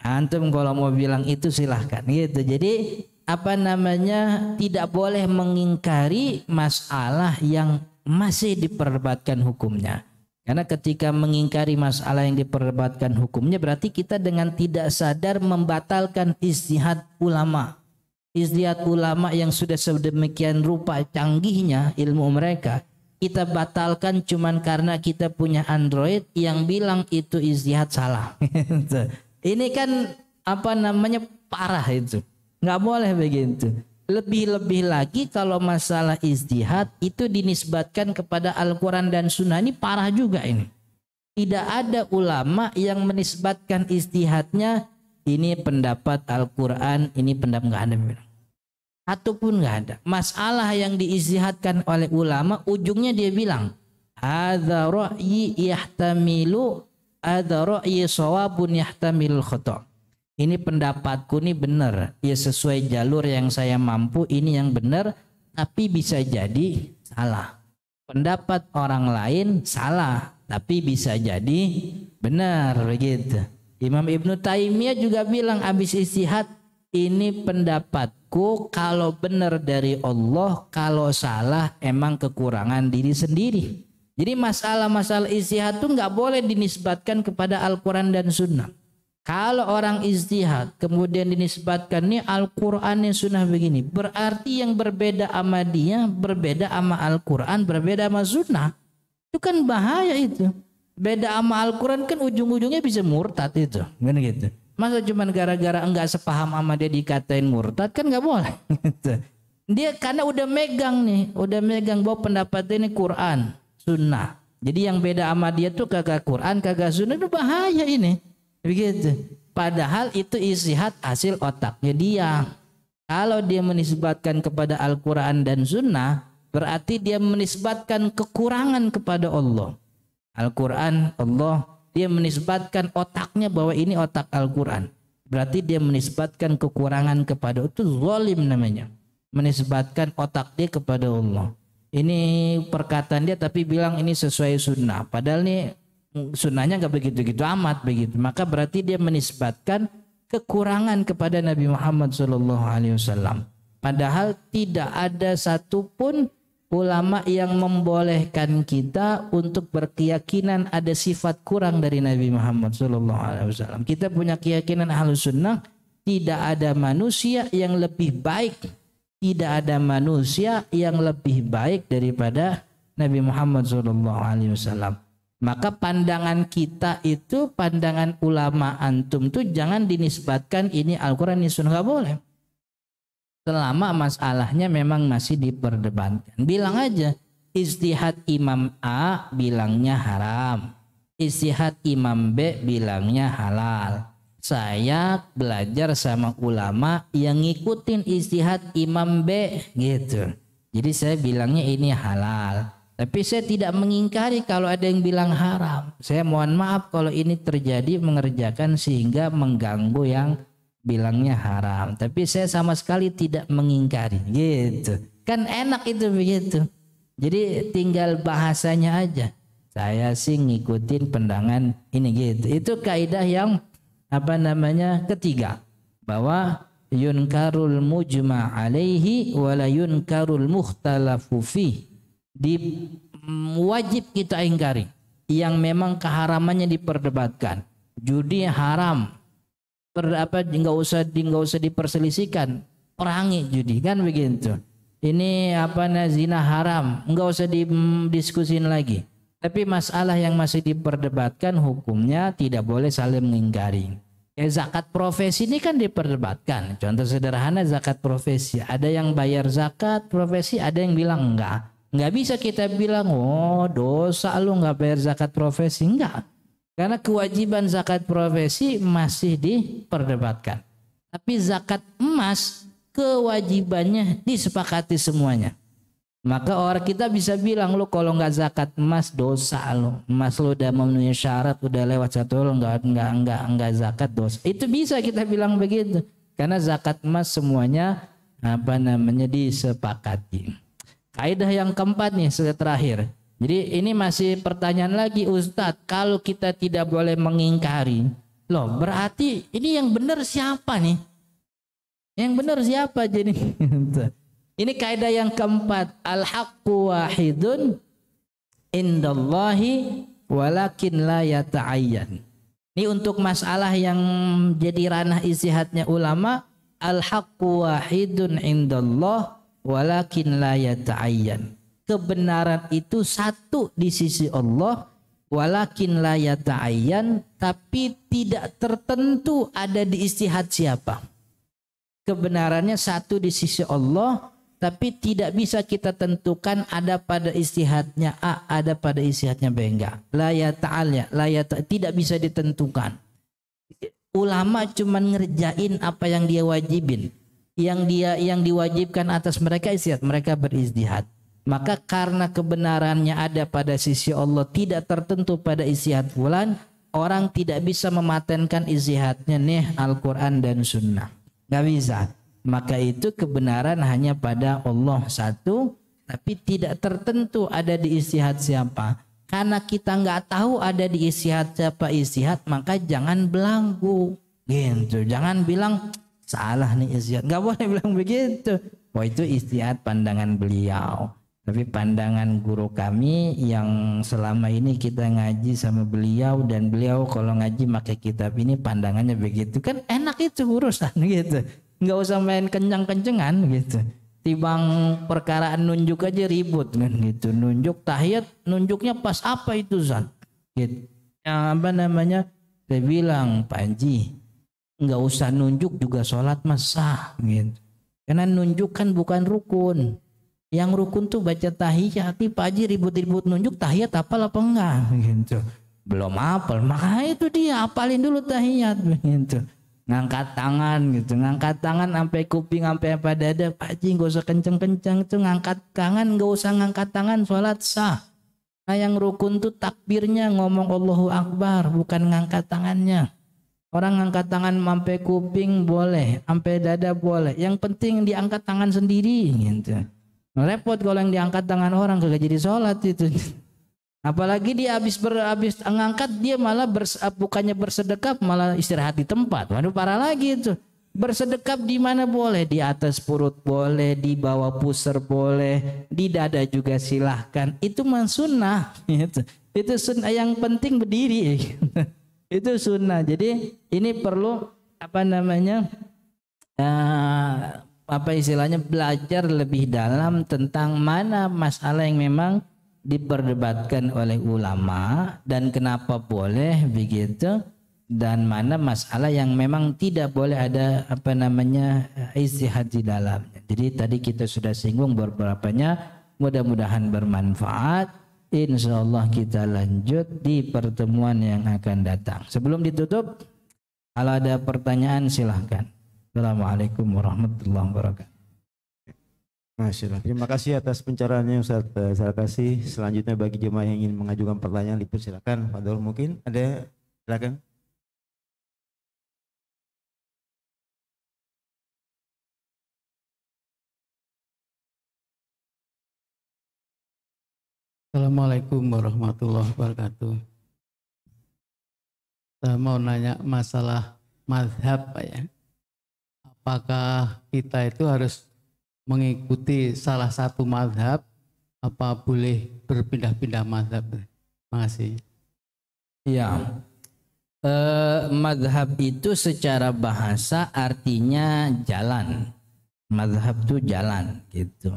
Antum kalau mau bilang itu silahkan gitu. Jadi apa namanya, tidak boleh mengingkari masalah yang masih diperdebatkan hukumnya. Karena ketika mengingkari masalah yang diperdebatkan hukumnya berarti kita dengan tidak sadar membatalkan ijtihad ulama. Ijtihad ulama yang sudah sedemikian rupa canggihnya ilmu mereka, kita batalkan cuman karena kita punya Android yang bilang itu ijtihad salah. Ini kan apa namanya parah itu. Nggak boleh begitu. Lebih-lebih lagi kalau masalah ijtihad itu dinisbatkan kepada Al-Quran dan Sunnah, ini parah juga ini. Tidak ada ulama yang menisbatkan ijtihadnya ini pendapat Al-Quran, ini pendapat, nggak ada. Ataupun nggak ada. Masalah yang diijtihadkan oleh ulama ujungnya dia bilang hadza ra'yi yahtamilu hadza ra'yi shawabun yahtamilul khata'. Ini pendapatku nih benar, ya sesuai jalur yang saya mampu, ini yang benar, tapi bisa jadi salah. Pendapat orang lain salah, tapi bisa jadi benar begitu. Imam Ibnu Taimiyah juga bilang habis ijtihad, ini pendapatku, kalau benar dari Allah, kalau salah emang kekurangan diri sendiri. Jadi masalah-masalah ijtihad itu nggak boleh dinisbatkan kepada Al-Quran dan Sunnah. Kalau orang ijtihad kemudian dinisbatkan nih Al-Quran dan Sunnah begini, berarti yang berbeda sama dia, berbeda sama Al-Quran, berbeda sama Sunnah. Itu kan bahaya itu. Beda sama Al-Quran kan ujung-ujungnya bisa murtad itu, kan gitu. Masa cuman gara-gara enggak sepaham sama dia dikatain murtad, kan nggak boleh. Dia karena udah megang nih, udah megang bahwa pendapatnya ini Quran, Sunnah. Jadi yang beda sama dia tuh kagak Quran, kagak Sunnah, itu bahaya ini. Begitu. Padahal itu ijtihad hasil otaknya dia. Kalau dia menisbatkan kepada Al-Quran dan Sunnah, berarti dia menisbatkan kekurangan kepada Allah. Al-Quran Allah dia menisbatkan otaknya bahwa ini otak Al-Quran. Berarti dia menisbatkan kekurangan kepada itu zalim namanya. Menisbatkan otak dia kepada Allah. Ini perkataan dia tapi bilang ini sesuai sunnah. Padahal nih sunnahnya nggak begitu-gitu amat begitu. Maka berarti dia menisbatkan kekurangan kepada Nabi Muhammad SAW. Padahal tidak ada satupun ulama yang membolehkan kita untuk berkeyakinan ada sifat kurang dari Nabi Muhammad SAW. Kita punya keyakinan Ahlus Sunnah, tidak ada manusia yang lebih baik, tidak ada manusia yang lebih baik daripada Nabi Muhammad SAW. Maka pandangan kita itu, pandangan ulama antum tuh jangan dinisbatkan ini Al-Quran, ini Sunnah, nggak boleh. Selama masalahnya memang masih diperdebatkan. Bilang aja, ijtihad Imam A bilangnya haram, ijtihad Imam B bilangnya halal. Saya belajar sama ulama yang ngikutin ijtihad Imam B gitu. Jadi saya bilangnya ini halal. Tapi saya tidak mengingkari kalau ada yang bilang haram. Saya mohon maaf kalau ini terjadi mengerjakan sehingga mengganggu yang bilangnya haram, tapi saya sama sekali tidak mengingkari gitu. Kan enak itu begitu. Jadi tinggal bahasanya aja. Saya sih ngikutin pandangan ini gitu. Itu kaidah yang ketiga, bahwa yunkarul mujma alaihi wala yunkarul mukhtalafu fi. Wajib kita ingkari yang memang keharamannya diperdebatkan. Judi haram, nggak usah diperselisihkan, perangi judi kan begitu. Ini zina haram, nggak usah didiskusin lagi. Tapi masalah yang masih diperdebatkan hukumnya tidak boleh saling mengingkari. Zakat profesi ini kan diperdebatkan. Contoh sederhana zakat profesi, ada yang bayar zakat profesi, ada yang bilang enggak. Nggak bisa kita bilang oh dosa lu nggak bayar zakat profesi, enggak. Karena kewajiban zakat profesi masih diperdebatkan. Tapi zakat emas kewajibannya disepakati semuanya. Maka orang kita bisa bilang lu kalau nggak zakat emas dosa lu. Emas lu udah memenuhi syarat, udah lewat satu lu nggak zakat dosa. Itu bisa kita bilang begitu. Karena zakat emas semuanya disepakati. Kaidah yang keempat nih terakhir. Jadi ini masih pertanyaan lagi Ustadz, kalau kita tidak boleh mengingkari, loh berarti ini yang benar siapa nih? Yang benar siapa jadi? Ini kaidah yang keempat, al-haqqu wahidun indallahi walakin la yata'ayyan. Ini untuk masalah yang jadi ranah ijtihadnya ulama, al-haqqu wahidun indallah walakin la yata'ayyan. Kebenaran itu satu di sisi Allah, walakin la yata'ayyan, tapi tidak tertentu ada di ijtihad siapa. Kebenarannya satu di sisi Allah, tapi tidak bisa kita tentukan ada pada ijtihadnya A, ada pada ijtihadnya B, enggak. La yata'al, tidak bisa ditentukan. Ulama cuma ngerjain apa yang dia wajibin. Yang diwajibkan atas mereka ijtihad, mereka berijtihad. Maka karena kebenarannya ada pada sisi Allah, tidak tertentu pada ijtihad fulan, orang tidak bisa mematenkan ijtihadnya nih Al-Quran dan Sunnah. Gak bisa. Maka itu kebenaran hanya pada Allah satu, tapi tidak tertentu ada di ijtihad siapa. Karena kita nggak tahu ada di ijtihad siapa ijtihad, maka jangan belanggu. Gitu. Jangan bilang salah nih ijtihad. Nggak boleh bilang begitu. Wah itu ijtihad pandangan beliau. Tapi pandangan guru kami yang selama ini kita ngaji sama beliau, dan beliau kalau ngaji pakai kitab ini pandangannya begitu, kan enak itu urusan gitu. Nggak usah main kencang-kencengan gitu. Tibang perkaraan nunjuk aja ribut kan gitu. Nunjuk tahiyat, nunjuknya pas apa itu Zat? Gitu. Yang saya bilang Pak Haji, nggak usah nunjuk juga sholat mas sah gitu. Karena nunjuk kan bukan rukun. Yang rukun tuh baca tahiyat. Pak Haji ribut-ribut nunjuk tahiyat hafal apa enggak gitu. Belum hafal, makanya itu dia hafalin dulu tahiyat gitu. Ngangkat tangan gitu, ngangkat tangan sampai kuping sampai apa dada. Pak Haji nggak usah kenceng-kenceng tuh ngangkat tangan, nggak usah ngangkat tangan sholat sah. Nah yang rukun tuh takbirnya ngomong Allahu Akbar, bukan ngangkat tangannya. Orang ngangkat tangan sampai kuping boleh, sampai dada boleh. Yang penting diangkat tangan sendiri gitu. Repot kalau yang diangkat tangan orang kagak jadi sholat itu. Apalagi dia habis ngangkat dia malah bukannya bersedekap malah istirahat di tempat. Waduh parah lagi itu. Bersedekap di mana boleh, di atas perut boleh, di bawah pusar boleh, di dada juga silahkan. Itu mah sunnah. Itu sunnah, yang penting berdiri. Itu sunnah. Jadi ini perlu istilahnya belajar lebih dalam tentang mana masalah yang memang diperdebatkan oleh ulama dan kenapa boleh begitu, dan mana masalah yang memang tidak boleh ada ijtihad di dalamnya. Jadi tadi kita sudah singgung beberapanya, mudah-mudahan bermanfaat. Insyaallah kita lanjut di pertemuan yang akan datang. Sebelum ditutup, kalau ada pertanyaan silahkan. Assalamualaikum warahmatullahi wabarakatuh. Masya Allah. Terima kasih atas pencerahannya Ustaz Sarkasi. Selanjutnya bagi jemaah yang ingin mengajukan pertanyaan dipersilakan. Fadol mungkin ada, silakan. Assalamualaikum warahmatullahi wabarakatuh. Saya mau nanya masalah mazhab Pak ya. Apakah kita itu harus mengikuti salah satu mazhab, apa boleh berpindah-pindah mazhab? Terima kasih. Ya, mazhab itu secara bahasa artinya jalan. Mazhab itu jalan gitu.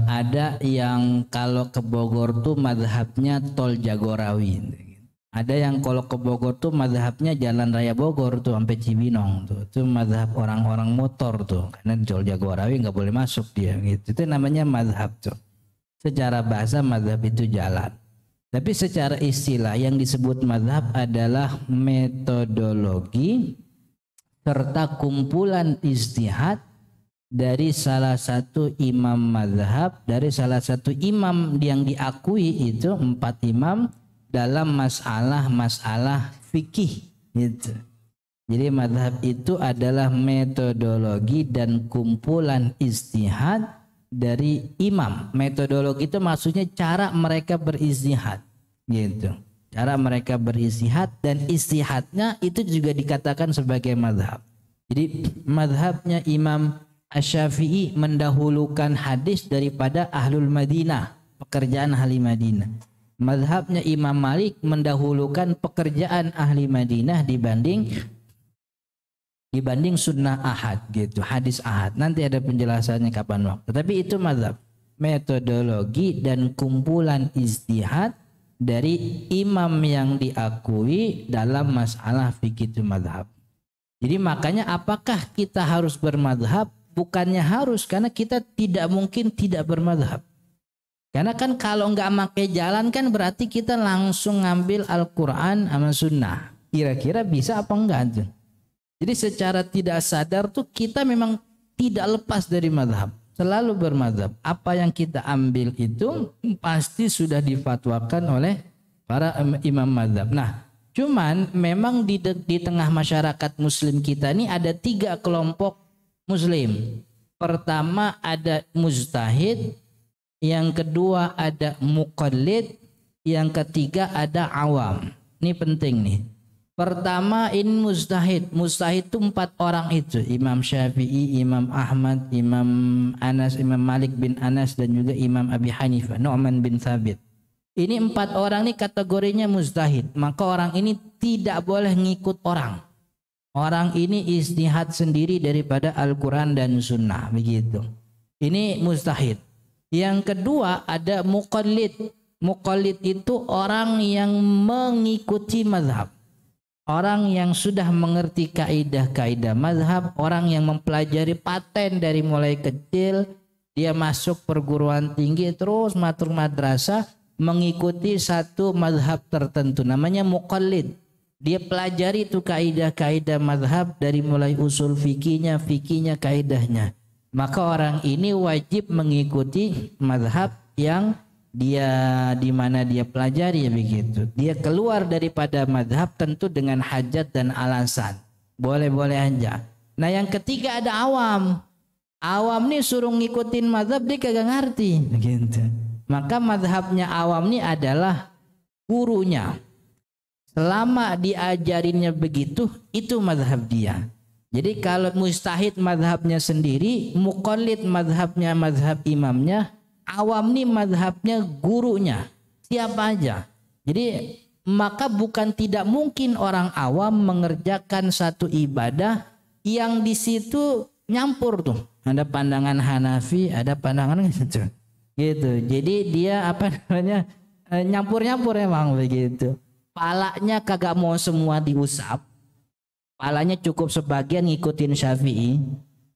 Ada yang kalau ke Bogor tuh mazhabnya tol Jagorawi. Ada yang kalau ke Bogor tuh mazhabnya jalan raya Bogor tuh sampai Cibinong tuh. Itu mazhab orang-orang motor tuh. Karena tol Jagorawi nggak boleh masuk dia gitu. Itu namanya mazhab tuh. Secara bahasa mazhab itu jalan. Tapi secara istilah yang disebut mazhab adalah metodologi serta kumpulan ijtihad dari salah satu imam mazhab, dari salah satu imam yang diakui itu 4 imam dalam masalah-masalah fikih gitu. Jadi mazhab itu adalah metodologi dan kumpulan ijtihad dari imam. Metodologi itu maksudnya cara mereka berijtihad gitu. Cara mereka berijtihad dan ijtihadnya itu juga dikatakan sebagai mazhab. Jadi mazhabnya Imam Asy-Syafi'i mendahulukan hadis daripada Ahlul Madinah, pekerjaan ahli Madinah. Mazhabnya Imam Malik mendahulukan pekerjaan ahli Madinah dibanding sunnah ahad gitu, hadis ahad. Nanti ada penjelasannya kapan waktu. Tapi itu mazhab, metodologi dan kumpulan ijtihad dari imam yang diakui dalam masalah fikih itu mazhab. Jadi makanya apakah kita harus bermazhab? Bukannya harus, karena kita tidak mungkin tidak bermazhab. Karena kan kalau nggak pakai jalan kan berarti kita langsung ngambil Al-Quran sama Sunnah. Kira-kira bisa apa enggak tuh? Jadi secara tidak sadar tuh kita memang tidak lepas dari mazhab. Selalu bermazhab. Apa yang kita ambil itu pasti sudah difatwakan oleh para imam mazhab. Nah, cuman memang di tengah masyarakat muslim kita ini ada 3 kelompok muslim. Pertama ada mujtahid, yang kedua ada muqallid, yang ketiga ada awam. Ini penting nih. Pertama ini mujtahid. Mujtahid itu 4 orang itu, Imam Syafi'i, Imam Ahmad, Imam Anas, Imam Malik bin Anas dan juga Imam Abi Hanifah, Nu'man bin Thabit. Ini 4 orang ini kategorinya mujtahid. Maka orang ini tidak boleh ngikut orang. Orang ini ijtihad sendiri daripada Al-Quran dan Sunnah begitu. Ini mujtahid. Yang kedua ada muqallid. Muqallid itu orang yang mengikuti mazhab. Orang yang sudah mengerti kaidah-kaidah mazhab, orang yang mempelajari paten dari mulai kecil, dia masuk perguruan tinggi terus matur madrasah mengikuti satu mazhab tertentu, namanya muqallid. Dia pelajari itu kaidah-kaidah mazhab dari mulai usul fikihnya, kaidahnya. Maka orang ini wajib mengikuti mazhab yang dia di mana dia pelajari begitu. Dia keluar daripada madhab tentu dengan hajat dan alasan. Boleh-boleh aja. Nah yang ketiga ada awam. Awam nih suruh ngikutin madhab dia kagak ngerti begitu. Maka madhabnya awam nih adalah gurunya. Selama diajarinnya begitu, itu madhab dia. Jadi kalau mustahid madhabnya sendiri, muqallid madhabnya madhab imamnya, awam nih madhabnya gurunya. Siapa aja. Jadi maka bukan tidak mungkin orang awam mengerjakan satu ibadah yang di situ nyampur tuh. Ada pandangan Hanafi, ada pandangan gitu. Gitu. Jadi dia apa namanya nyampur-nyampur emang begitu. Palanya kagak mau semua diusap. Palanya cukup sebagian ngikutin Syafi'i.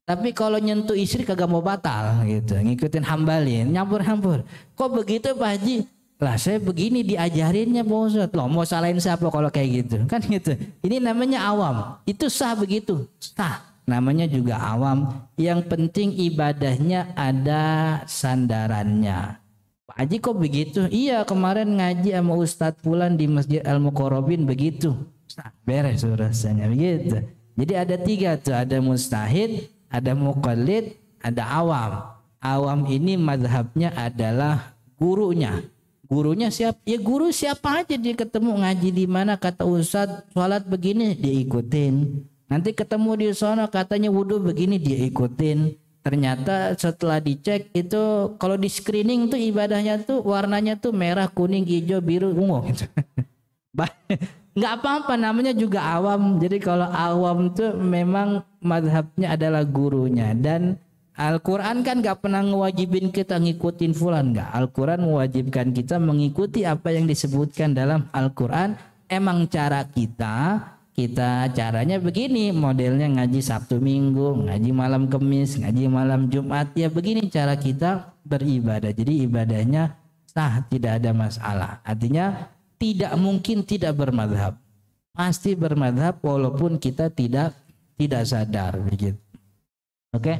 Tapi kalau nyentuh istri kagak mau batal gitu. Ngikutin Hambali, nyampur-nyampur. Kok begitu Pak Haji? Lah saya begini diajarinnya Pak Ustadz. Loh mau salahin siapa kalau kayak gitu? Kan gitu. Ini namanya awam. Itu sah begitu. Sah. Namanya juga awam. Yang penting ibadahnya ada sandarannya. Pak Haji kok begitu? Iya kemarin ngaji sama Ustadz Fulan di Masjid Al-Muqarrabin begitu. Nah, beres rasanya begitu. Jadi ada tiga tuh, ada mustahid, ada muqallid, ada awam. Awam ini madhabnya adalah gurunya. Gurunya siapa? Ya guru siapa aja dia ketemu ngaji di mana kata Ustadz sholat begini dia ikutin. Nanti ketemu di sana katanya wudhu begini dia ikutin. Ternyata setelah dicek itu kalau di screening tuh ibadahnya tuh warnanya tuh merah, kuning, hijau, biru, ungu gitu. Nggak apa-apa namanya juga awam. Jadi kalau awam tuh memang madhabnya adalah gurunya. Dan Al-Quran kan nggak pernah ngewajibin kita ngikutin fulan, nggak. Al-Quran mewajibkan kita mengikuti apa yang disebutkan dalam Al-Quran. Emang cara kita caranya begini, modelnya ngaji Sabtu Minggu, ngaji malam Kamis, ngaji malam Jumat, ya begini cara kita beribadah. Jadi ibadahnya sah, tidak ada masalah. Artinya tidak mungkin tidak bermadhab, pasti bermadhab walaupun kita tidak sadar begitu. Oke?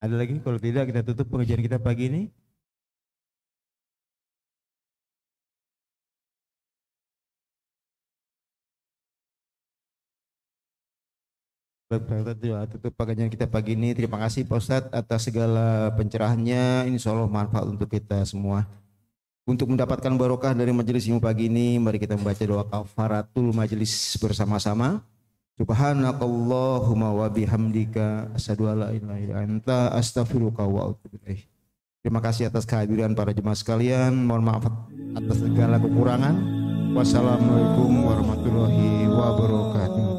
Ada lagi? Kalau tidak kita tutup pengajian kita pagi ini. Tutup pengajian kita pagi ini. Terima kasih Pak Ustadz atas segala pencerahannya. Insya Allah manfaat untuk kita semua. Untuk mendapatkan barokah dari majelis ilmu pagi ini, mari kita membaca doa kafaratul majelis bersama-sama. Subhanakallahumma wa bihamdika asyhadu an la ilaha illa anta astaghfiruka wa atubu ilaik. Terima kasih atas kehadiran para jemaah sekalian. Mohon maaf atas segala kekurangan. Wassalamualaikum warahmatullahi wabarakatuh.